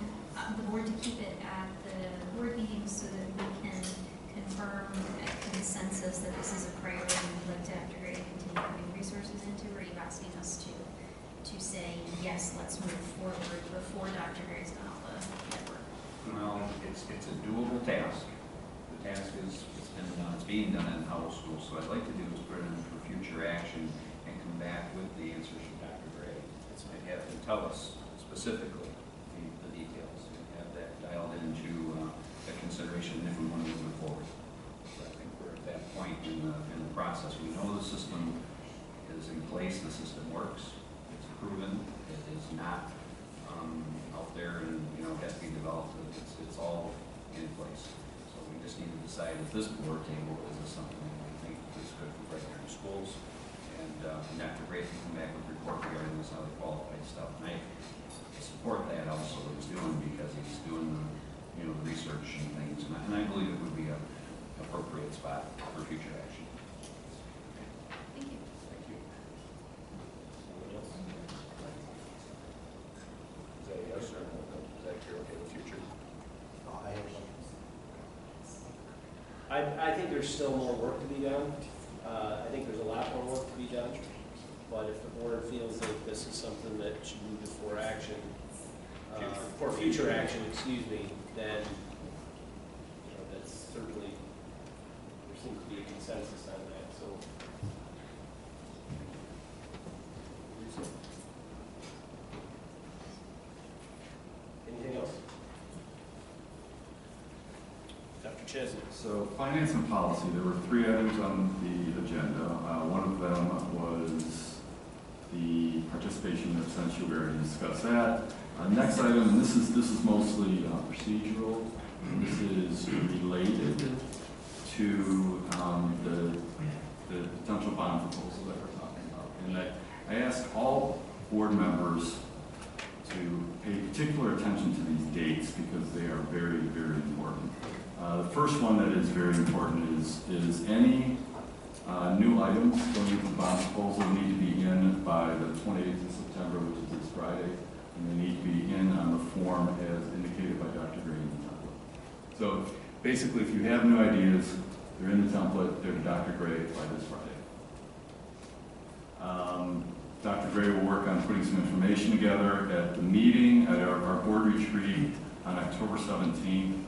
the board to keep it at the board meeting so that we can confirm a consensus that this is a priority and we'd like to Dr. Gray to continue putting resources into, or are you asking us to say, yes, let's move forward before Dr. Gray's done all the network? Well, it's a doable task. The task is it's being done in Howell School. So what I'd like to do is put it in for future action and come back with the answers from Dr. Gray and have him tell us specifically the details and have that dialed into the consideration if we want to move it forward. So I think we're at that point in the process. We know the system is in place. The system works. It's proven. It is not out there and has to be developed. It's all in place. So we just need to decide at this board table, is this something that we think is good for Brighton schools? And Dr. Gray can come back with a report regarding this highly qualified stuff. And I support that also that he's doing because he's doing the research and things. And I believe it would be an appropriate spot for future action. Thank you. Thank you. I think there's still more work to be done. I think there's a lot more work to be done. But if the board feels that this is something that should move before action, for future action, excuse me, then that's certainly, there seems to be a consensus on that, so. Anything else? Dr. Chesney. So finance and policy, there were 3 items on the agenda. One of them was the participation of since we already discussed that. Next item, and this is mostly procedural. This is related to the potential bond proposal that we're talking about. And I asked all board members to pay particular attention to these dates because they are very, very important. The first one that is very important is any new items going into the bond proposal need to be in by the 28th of September, which is this Friday, and they need to be in on the form as indicated by Dr. Gray in the template. So basically, if you have new ideas, they're in the template, they're to Dr. Gray by this Friday. Dr. Gray will work on putting some information together at the meeting, at our board retreat on October 17th.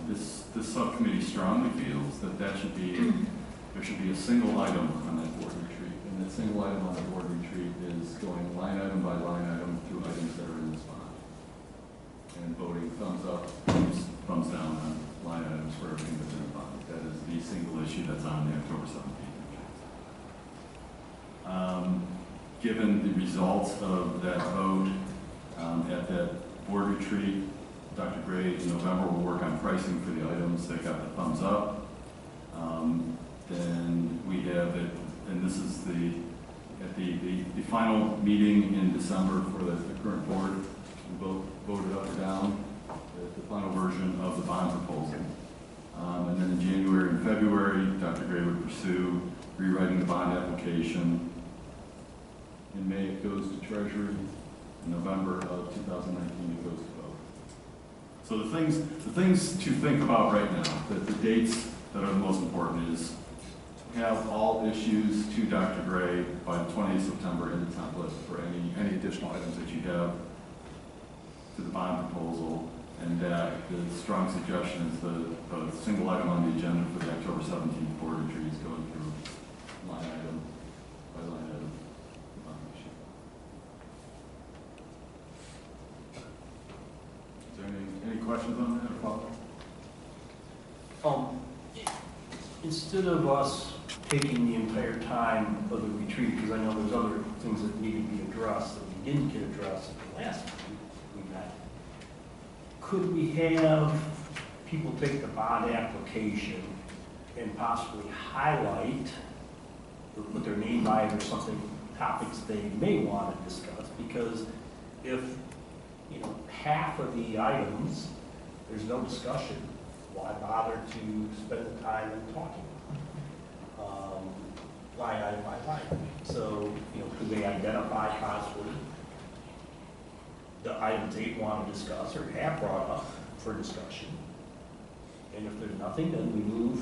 This subcommittee strongly feels that there should be a single item on that board retreat. And that single item on the board retreat is going line item by line item through items that are in this bond. And voting thumbs up, thumbs down on line items for everything that's in the bond. That is the single issue that's on the October 17th. Given the results of that vote at that board retreat, Dr. Gray in November will work on pricing for the items that got the thumbs up. Then we have it, and this is at the final meeting in December for the current board. We voted up or down the final version of the bond proposal. And then in January and February, Dr. Gray would pursue rewriting the bond application. In May, it goes to Treasury. In November of 2019, it goes to vote. So the things to think about right now, the dates that are the most important is have all issues to Dr. Gray by the 20th of September in the template for any additional items that you have to the bond proposal, and that the strong suggestion is the single item on the agenda for the October 17th board retreat is going through line item by line item. Is there any questions on that or follow-up? Instead of us taking the entire time of the retreat, because I know there's other things that need to be addressed that we didn't get addressed at the last retreat we met, could we have people take the bond application and possibly highlight or put their name by it or something, topics they may want to discuss? Because if half of the items there's no discussion, why bother to spend the time in talking? Line item by line. So, could they identify possibly the items they want to discuss or have brought up for discussion? And if there's nothing, then we move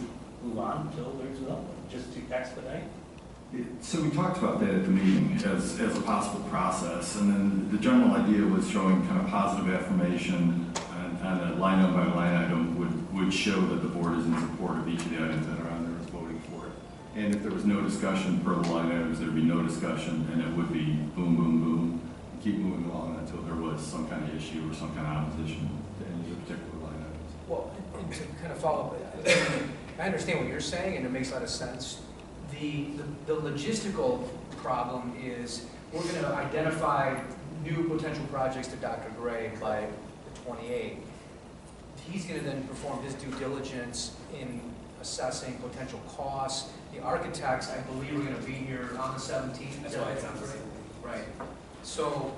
on until there's another one, just to expedite. So we talked about that at the meeting as a possible process, and then the general idea was showing kind of positive affirmation on a line item by line item would show that the board is in support of each of the items that are on there, is voting for it. And if there was no discussion per the line items, there'd be no discussion, and it would be boom, boom, boom, and keep moving along until there was some kind of issue or some kind of opposition to any particular line items. Well, and to kind of follow up, I understand what you're saying, and it makes a lot of sense. The logistical problem is we're going to identify new potential projects to Dr. Gray by the 28th. He's going to then perform his due diligence in assessing potential costs. The architects, I believe, are going to be here on the 17th. That's why it's on the 17th. Right. So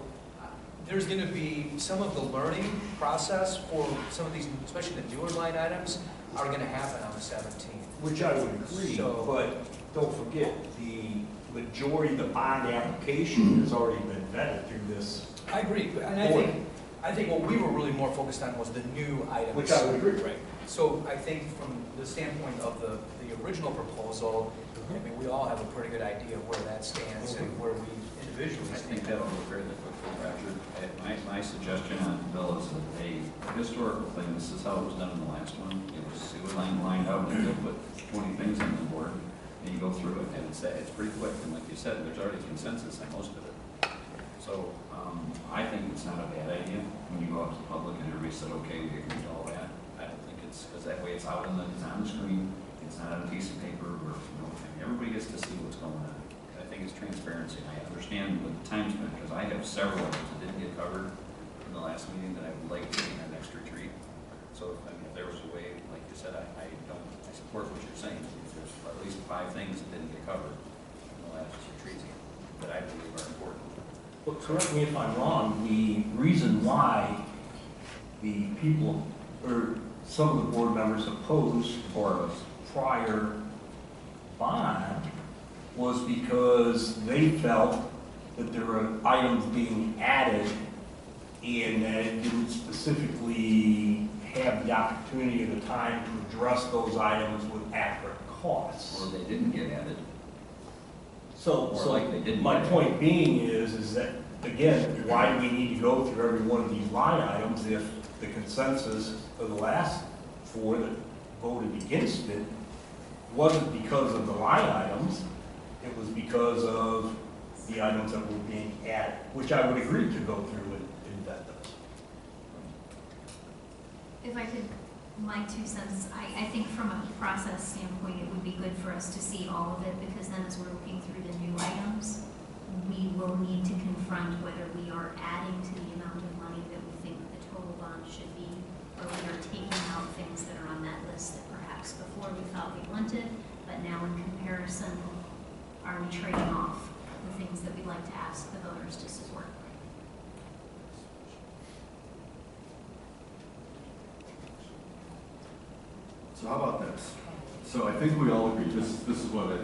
there's going to be some of the learning process for some of these, especially the newer line items, are going to happen on the 17th. Which I would agree, but don't forget, the majority of the bond application has already been vetted through this. I agree, and I think what we were really more focused on was the new items. Which I would agree. Right. So I think from the standpoint of the original proposal, I mean, we all have a pretty good idea of where that stands and where we individually I think stand. that'll go fairly quickly, Roger. My suggestion on the bill is that, hey, the historical thing, this is how it was done in the last one. It was lined out, and they'll put 20 things on the board, and you go through it, and it's pretty quick, and like you said, there's already consensus on most of it. So, I think it's not a bad idea when you go out to the public and everybody said, okay, we agree to all that. I don't think it's, because that way it's out it's on the screen, it's not on a piece of paper, or, everybody gets to see what's going on. I think it's transparency. I understand the time spent, because I have several of them that didn't get covered in the last meeting that I would like to see in our next retreat. So, if there was a way, like you said, I support what you're saying. There's at least 5 things that didn't get covered in the last retreat that I believe are important. Well, correct me if I'm wrong, the reason why the people, or some of the board members opposed or prior bond was because they felt that there were items being added and that it didn't specifically have the opportunity or the time to address those items with accurate costs. Or they didn't get added. So like they didn't my get point being is that, again, why do we need to go through every one of these line items if the consensus of the last 4 that voted against it wasn't because of the line items, it was because of the items that were being added, which I would agree to go through and vet those. If I could, my 2 cents, I think from a process standpoint, it would be good for us to see all of it, because then as we're looking through the new items, we will need to confront whether we are adding to the amount of money that we think the total bond should be, or we are taking out things that are on that list that perhaps before we thought we wanted, but now in comparison, are we trading off the things that we'd like to ask the voters to support? So how about this? So I think we all agree, this is what I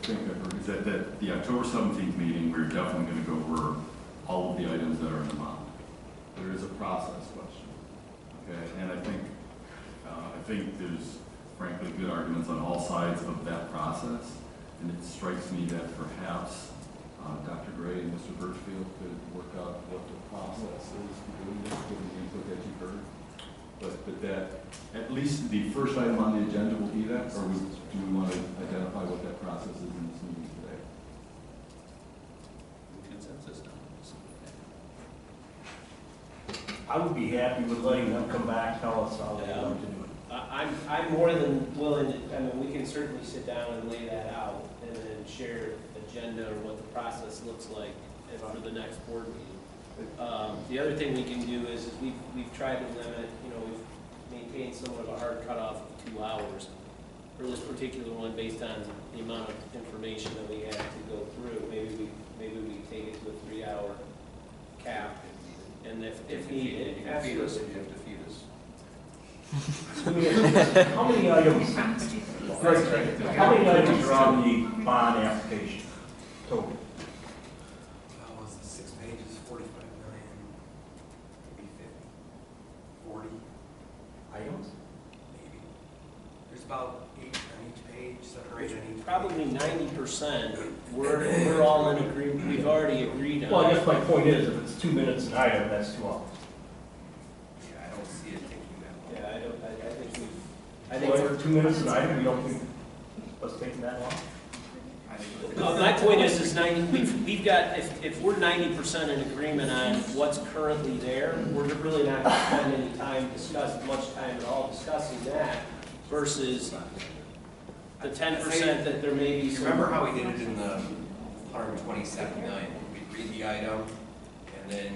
think I've heard, is that the October 17th meeting, we're definitely going to go over all of the items that are in the bond. There is a process question, okay? And I think there's frankly good arguments on all sides of that process. And it strikes me that perhaps Dr. Gray and Mr. Birchfield could work out what the process is for doing this, given the input that you've heard. But that, at least the first item on the agenda will be that, or do we want to identify what that process is in this meeting today? Consensus done. I would be happy with letting them come back, tell us how they want to do it. I'm more than willing to, I mean, we can certainly sit down and lay that out and then share agenda or what the process looks like for the next board meeting. The other thing we can do is we've tried to limit, we've maintained somewhat of a hard cutoff of 2 hours for this particular one based on the amount of information that we had to go through. Maybe we take it to a 3-hour cap, and if needed, You can feed us if you have to feed us. How many items? How many items are on the bond application total? What was it, 6 pages, 45 million, maybe 50, 40, Items? maybe. There's about 8 on each page, 7 or 8 on each. probably 90%, we're all in agreement, we've already agreed on. Well, I guess my point is, if it's 2 minutes an item, that's 2 hours. Yeah, I don't see it taking that long. Yeah, I Well, think for 2 minutes an item, we don't think us taking that long? my point is 90, we've got, if we're 90% in agreement on what's currently there, we're really not going to spend any time much time at all discussing that versus the 10% that there may be some. Remember how we did it in the 127 million? We'd read the item, and then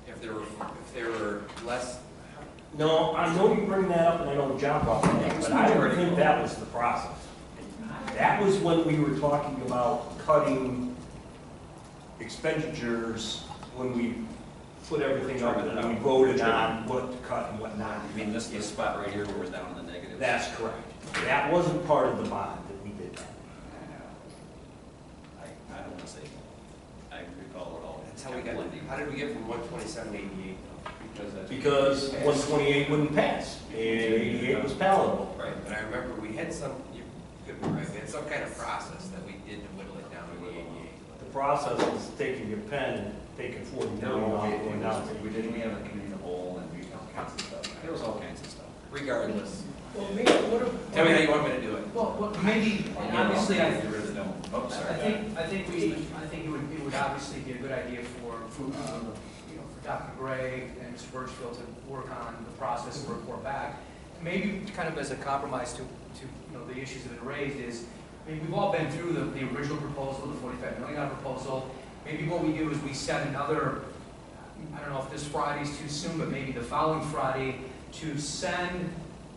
if there were less. No, I know you bring that up, and I know John brought that up, but I don't think that was the process. That was when we were talking about cutting expenditures, when we put everything up and we voted on what to cut and what not. You mean this spot right here where we're down in the negative? That's correct. That wasn't part of the bond that we did that. I don't want to say, I recall it all. That's how we got. How did we get from 127 to 88? Because 128 wouldn't pass, and 88 was was palatable. Right, but I remember we had some, you could be right, we had some kind of process that we did to whittle it down to the ADA. The process is taking your pen and taking 40 million off, going down to We didn't have a committee of the whole and we all kinds of stuff. There was all kinds of stuff. Regardless, Well, maybe, tell me how you want me to do it. well, maybe, obviously, I Get rid of the dome. Oh, sorry. I think it would obviously be a good idea for, you know, for Dr. Gray and Mr. Birchfield to work on the process and report back. Maybe kind of as a compromise to, you know, the issues that have been raised is, I mean, we've all been through the original proposal, the $45 million proposal. Maybe what we do is we set another, I don't know if this Friday's too soon, but maybe the following Friday, to send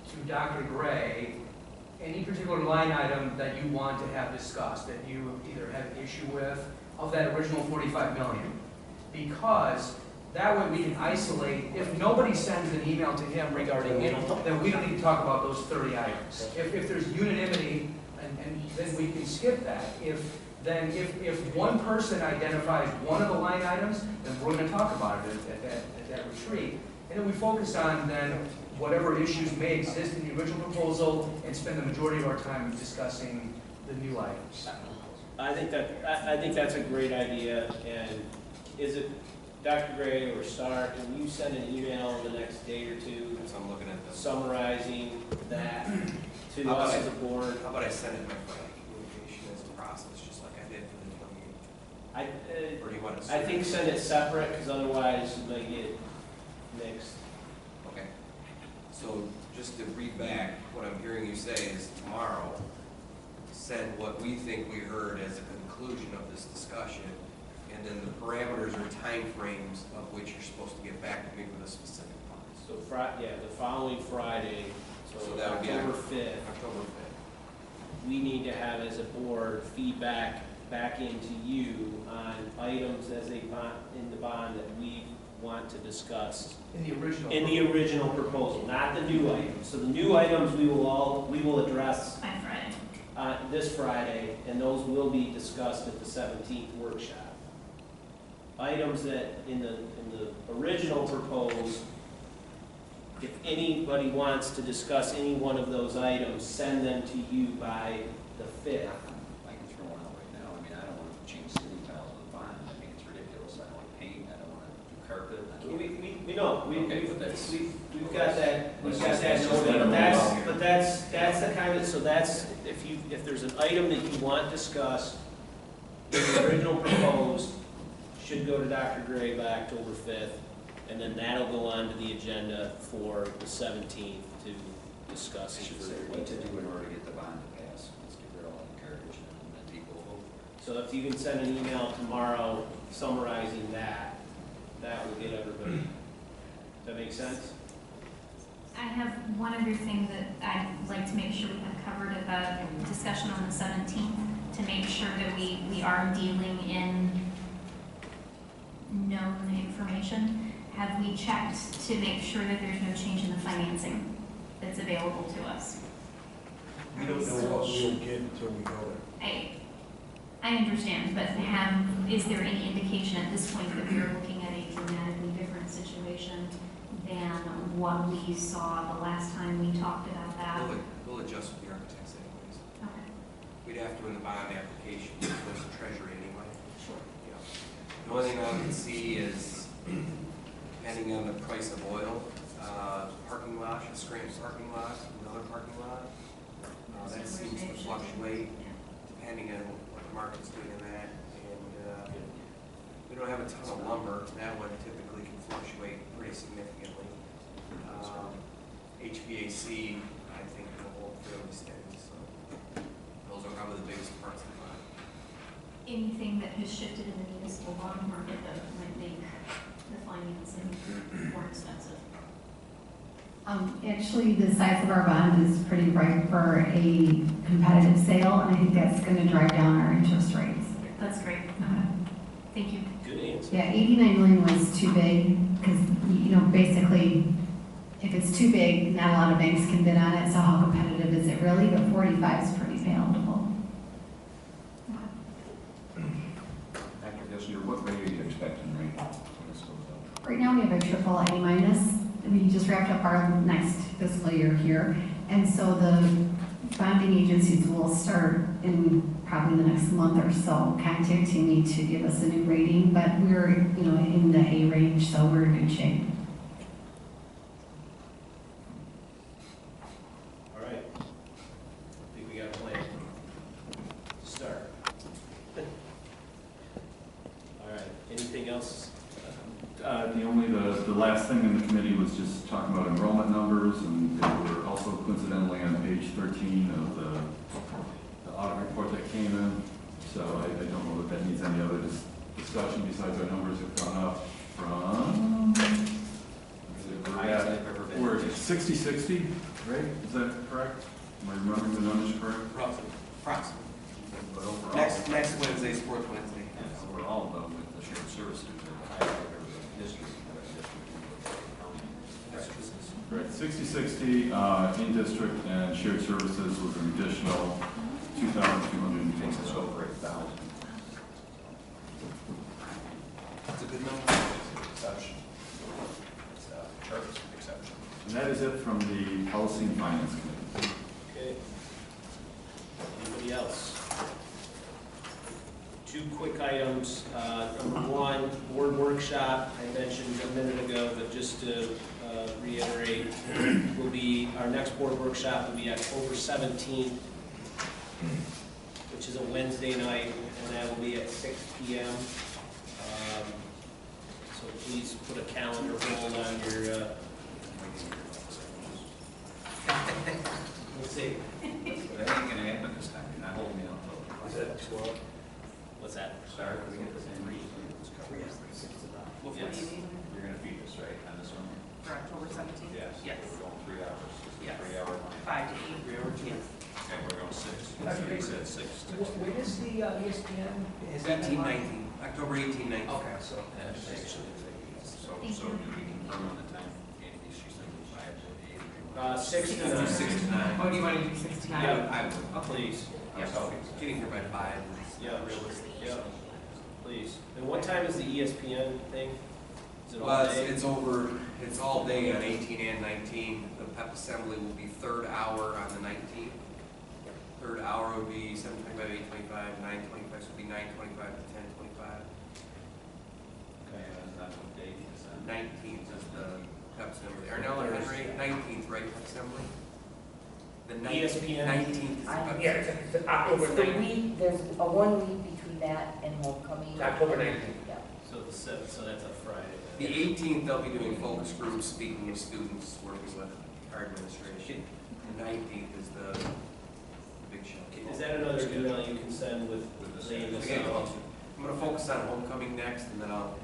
to Dr. Gray any particular line item that you want to have discussed, that you either have an issue with, of that original $45 million. Because that way we can isolate, if nobody sends an email to him regarding it, then we don't need to talk about those 30 items. If there's unanimity, and then we can skip that. If one person identifies one of the line items, then we're going to talk about it at that retreat. And then we focus on then whatever issues may exist in the original proposal and spend the majority of our time discussing the new items. I think that's a great idea, and is it, Dr. Gray or Star, can you send an email in the next day or two? So I'm looking at this. Summarizing that to us as a board? How about I send it by Friday communication as a process, just like I did for the 28th? Or do you want to? I think send it separate, because otherwise you might get mixed. Okay. So just to read back, what I'm hearing you say is tomorrow, send what we think we heard as a conclusion of this discussion, and then the parameters or timeframes of which you're supposed to get back to me with a specific one. So the following Friday, so that would be October 5th, October 5th. we need to have as a board feedback back into you on items as a bond, in the bond that we want to discuss. In the original. In the original proposal, not the new items. So the new items we will address By Friday. This Friday, and those will be discussed at the 17th workshop. Items that in the original proposed, if anybody wants to discuss any one of those items, send them to you by the 5th. I can throw one out right now. I mean, I don't want to change ceiling tiles with a bond. I think it's ridiculous. I don't want to paint. I don't want to do carpet. We know, Okay, but that's- we've got that, Let's noted, just let 'em but that's the kind of, so that's, if there's an item that you want discussed, the original proposed should go to Dr. Gray by October 5th, and then that'll go on to the agenda for the 17th to discuss. I should say what to do in order to get the bond to pass. Let's get rid of all the garbage and then people vote. So if you can send an email tomorrow summarizing that, that will get everybody. Does that make sense? I have one other thing that I'd like to make sure we have covered at the discussion on the 17th, to make sure that we are dealing in known information. Have we checked to make sure that there's no change in the financing that's available to us? We don't know what we'll get until we go there. I understand, but is there any indication at this point that we are looking at a dramatically different situation than what we saw the last time we talked about that? We'll adjust with the architects anyways. Okay. We'd have to in the bond application, it goes to Treasury anyway. Sure. Yeah. The only thing I can see is, depending on the price of oil, parking lot, the Scranton parking lot, another parking lot, that seems to fluctuate depending on what the market's doing in that. And we don't have a ton of lumber. That one typically can fluctuate pretty significantly. HVAC, I think, will hold fairly steady. So those are probably the biggest parts of the bond. Anything that has shifted in the municipal bond market that might make the financing more expensive? Actually, the size of our bond is pretty bright for a competitive sale, and I think that's going to drive down our interest rates. That's great. Thank you. Good answer. Yeah, 89 million was too big, because, basically, if it's too big, not a lot of banks can bid on it, so how competitive is it really? But 45 is pretty palatable. Dr. Gessner, what grade are you expecting right now when this goes up? Right now, we have a triple A minus. We just wrapped up our next fiscal year here, And so the bonding agencies will start in probably the next month or so contacting me to give us a new rating, but we're, in the A range, so we're in good shape. All right. I think we got a plan to start. All right, anything else? The last thing in the committee was just talking about enrollment numbers, and they were also coincidentally on page 13 of the audit report that came in. So I don't know that that needs any other discussion besides our numbers have gone up from, we're at 60-60, right? Is that correct? Am I remembering the numbers correct? Approximately. But overall, Next Wednesday, Sports Wednesday. Overall, though, with the shared services, they're higher than the district. Right, 60-60 in district and shared services was an additional 2,200. Takes us over 8,000. That's a good number. Exception. It's a charts exception. And that is it from the Policy and Finance Committee. Okay. Anybody else? Two quick items. Number one, board workshop, I mentioned a minute ago, but just to reiterate, our next board workshop will be October 17th, which is a Wednesday night, and that will be at 6 p.m. So please put a calendar hold on your, we'll see. That ain't gonna happen this time. You're not holding me up. Is that 12? What's that? Sorry, we get the same reason. Yes. You're gonna feed us, right, on this one? For October 17th? Yes. Yes. We're going 3 hours. Yes. 3 hour line. 5 to 8. 3 hours, yes. Okay, we're going 6. Okay. You said 6. When is the ESPN? Is that 18-19, October 18-19. Okay, so. So we can come on the time, Andy, she's thinking 5 to 8. 6 to 9. 6 to 9. Oh, do you want to do 6 to 9? Yeah, I would. please. Yes. Getting here by 5 is Yeah. realistic. Yeah, please. And what time is the ESPN thing? Is it all Well, day? it's all day on 18 and 19. The PEP assembly will be third hour on the 19th. Third hour would be 7:25, 8:25, 9:25, so it would be 9:25 to 10:25. Okay, that's what date is that? 19th is the PEP assembly. Arnell or Henry, 19th, right, PEP assembly? The ESPN? 19th is the PEP Yeah, assembly. it's October It's the 19th. week, there's a 1 week between that and homecoming. It's October 19th. Yeah. So the 7th, so that's a Friday. The 18th, they'll be doing focus groups, speaking with students, working with our administration. The 19th is the big show. Is that another email you can send with laying this Again, out? I'm gonna focus on homecoming next, and then I'll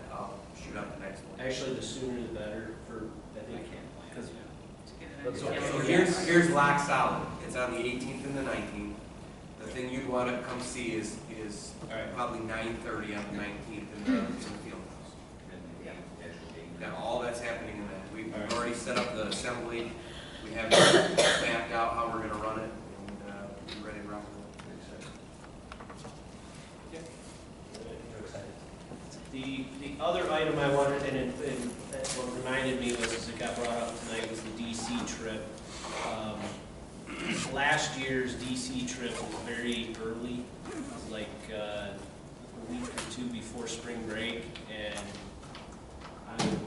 shoot out the next one. Actually, the sooner the better for, I think. So here's lock solid. It's on the 18th and the 19th. The thing you'd want to come see is probably 9:30 on the 19th in the field house. Yeah, all that's happening in that. We've already set up the assembly. We have mapped out how we're gonna run it, and we're ready to rock and roll. The other item I wanted, and what reminded me was, as it got brought up tonight, was the DC trip. Last year's DC trip was very early, it was like a week or two before spring break, and I would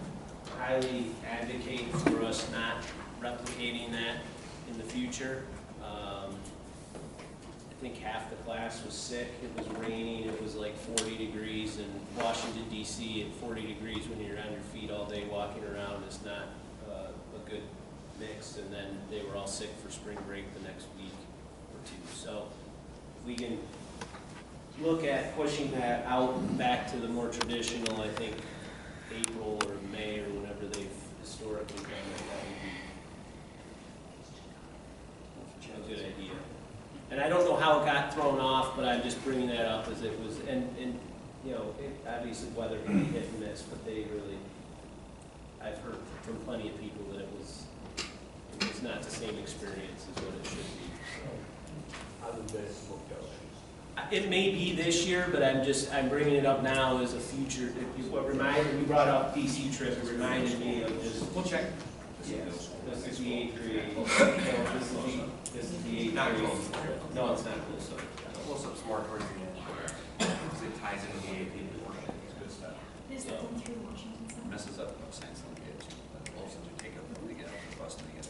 highly advocate for us not replicating that in the future. I think half the class was sick, it was raining, it was like 40 degrees, and Washington DC at 40 degrees when you're on your feet all day walking around is not a good mix, and then they were all sick for spring break the next week or two. So if we can look at pushing that out back to the more traditional, I think April or May or whenever they've historically done it, that would be a good idea. And I don't know how it got thrown off, but I'm just bringing that up as it was, and you know, obviously weather can be hit and miss, but they really, I've heard from plenty of people that it's not the same experience as what it should be, so. Other than this, booked out. It may be this year, but I'm bringing it up now as a future, what reminded, we brought up DC trip, it reminded me of just. We'll check. Yes, this is the 8th grade, this is the not close. No, it's not close up. Close-up's more towards the end, because it ties into the AP portion. It's good stuff. Is that done through Washington State? Messes up science and kids, but also to take up when they get off the bus and they get.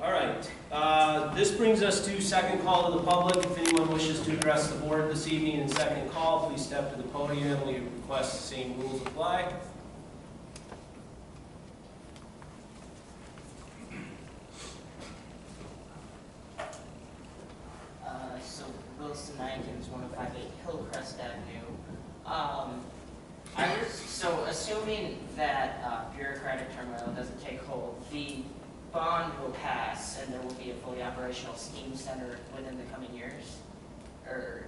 All right, this brings us to second call to the public. If anyone wishes to address the board this evening in second call, please step to the podium. We request the same rules apply. So Wilson Nikens, 158 Hillcrest Avenue. So assuming that bureaucratic turmoil doesn't take hold, the bond will pass and there will be a fully operational STEAM center within the coming years? Or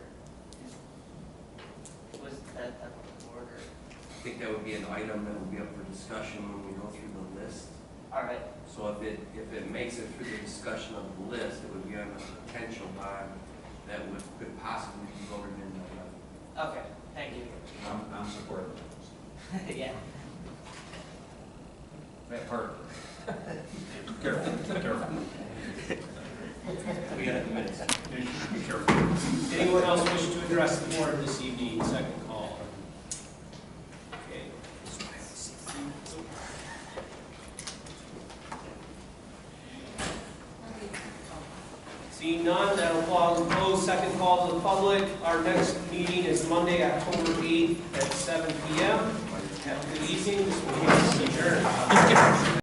was that the order? I think that would be an item that would be up for discussion when we go through the list. All right. So if it makes it through the discussion of the list, it would be on a potential bond that could possibly be voted in. Okay, thank you. I'm supportive. Yeah. That part. Careful, careful. We got the minutes. Be careful. Anyone else wish to address the board this evening, second call? Okay. Seeing none, that'll close second call to the public. Our next meeting is Monday, October 8th at 7 p.m. Have a good evening. This meeting is adjourned.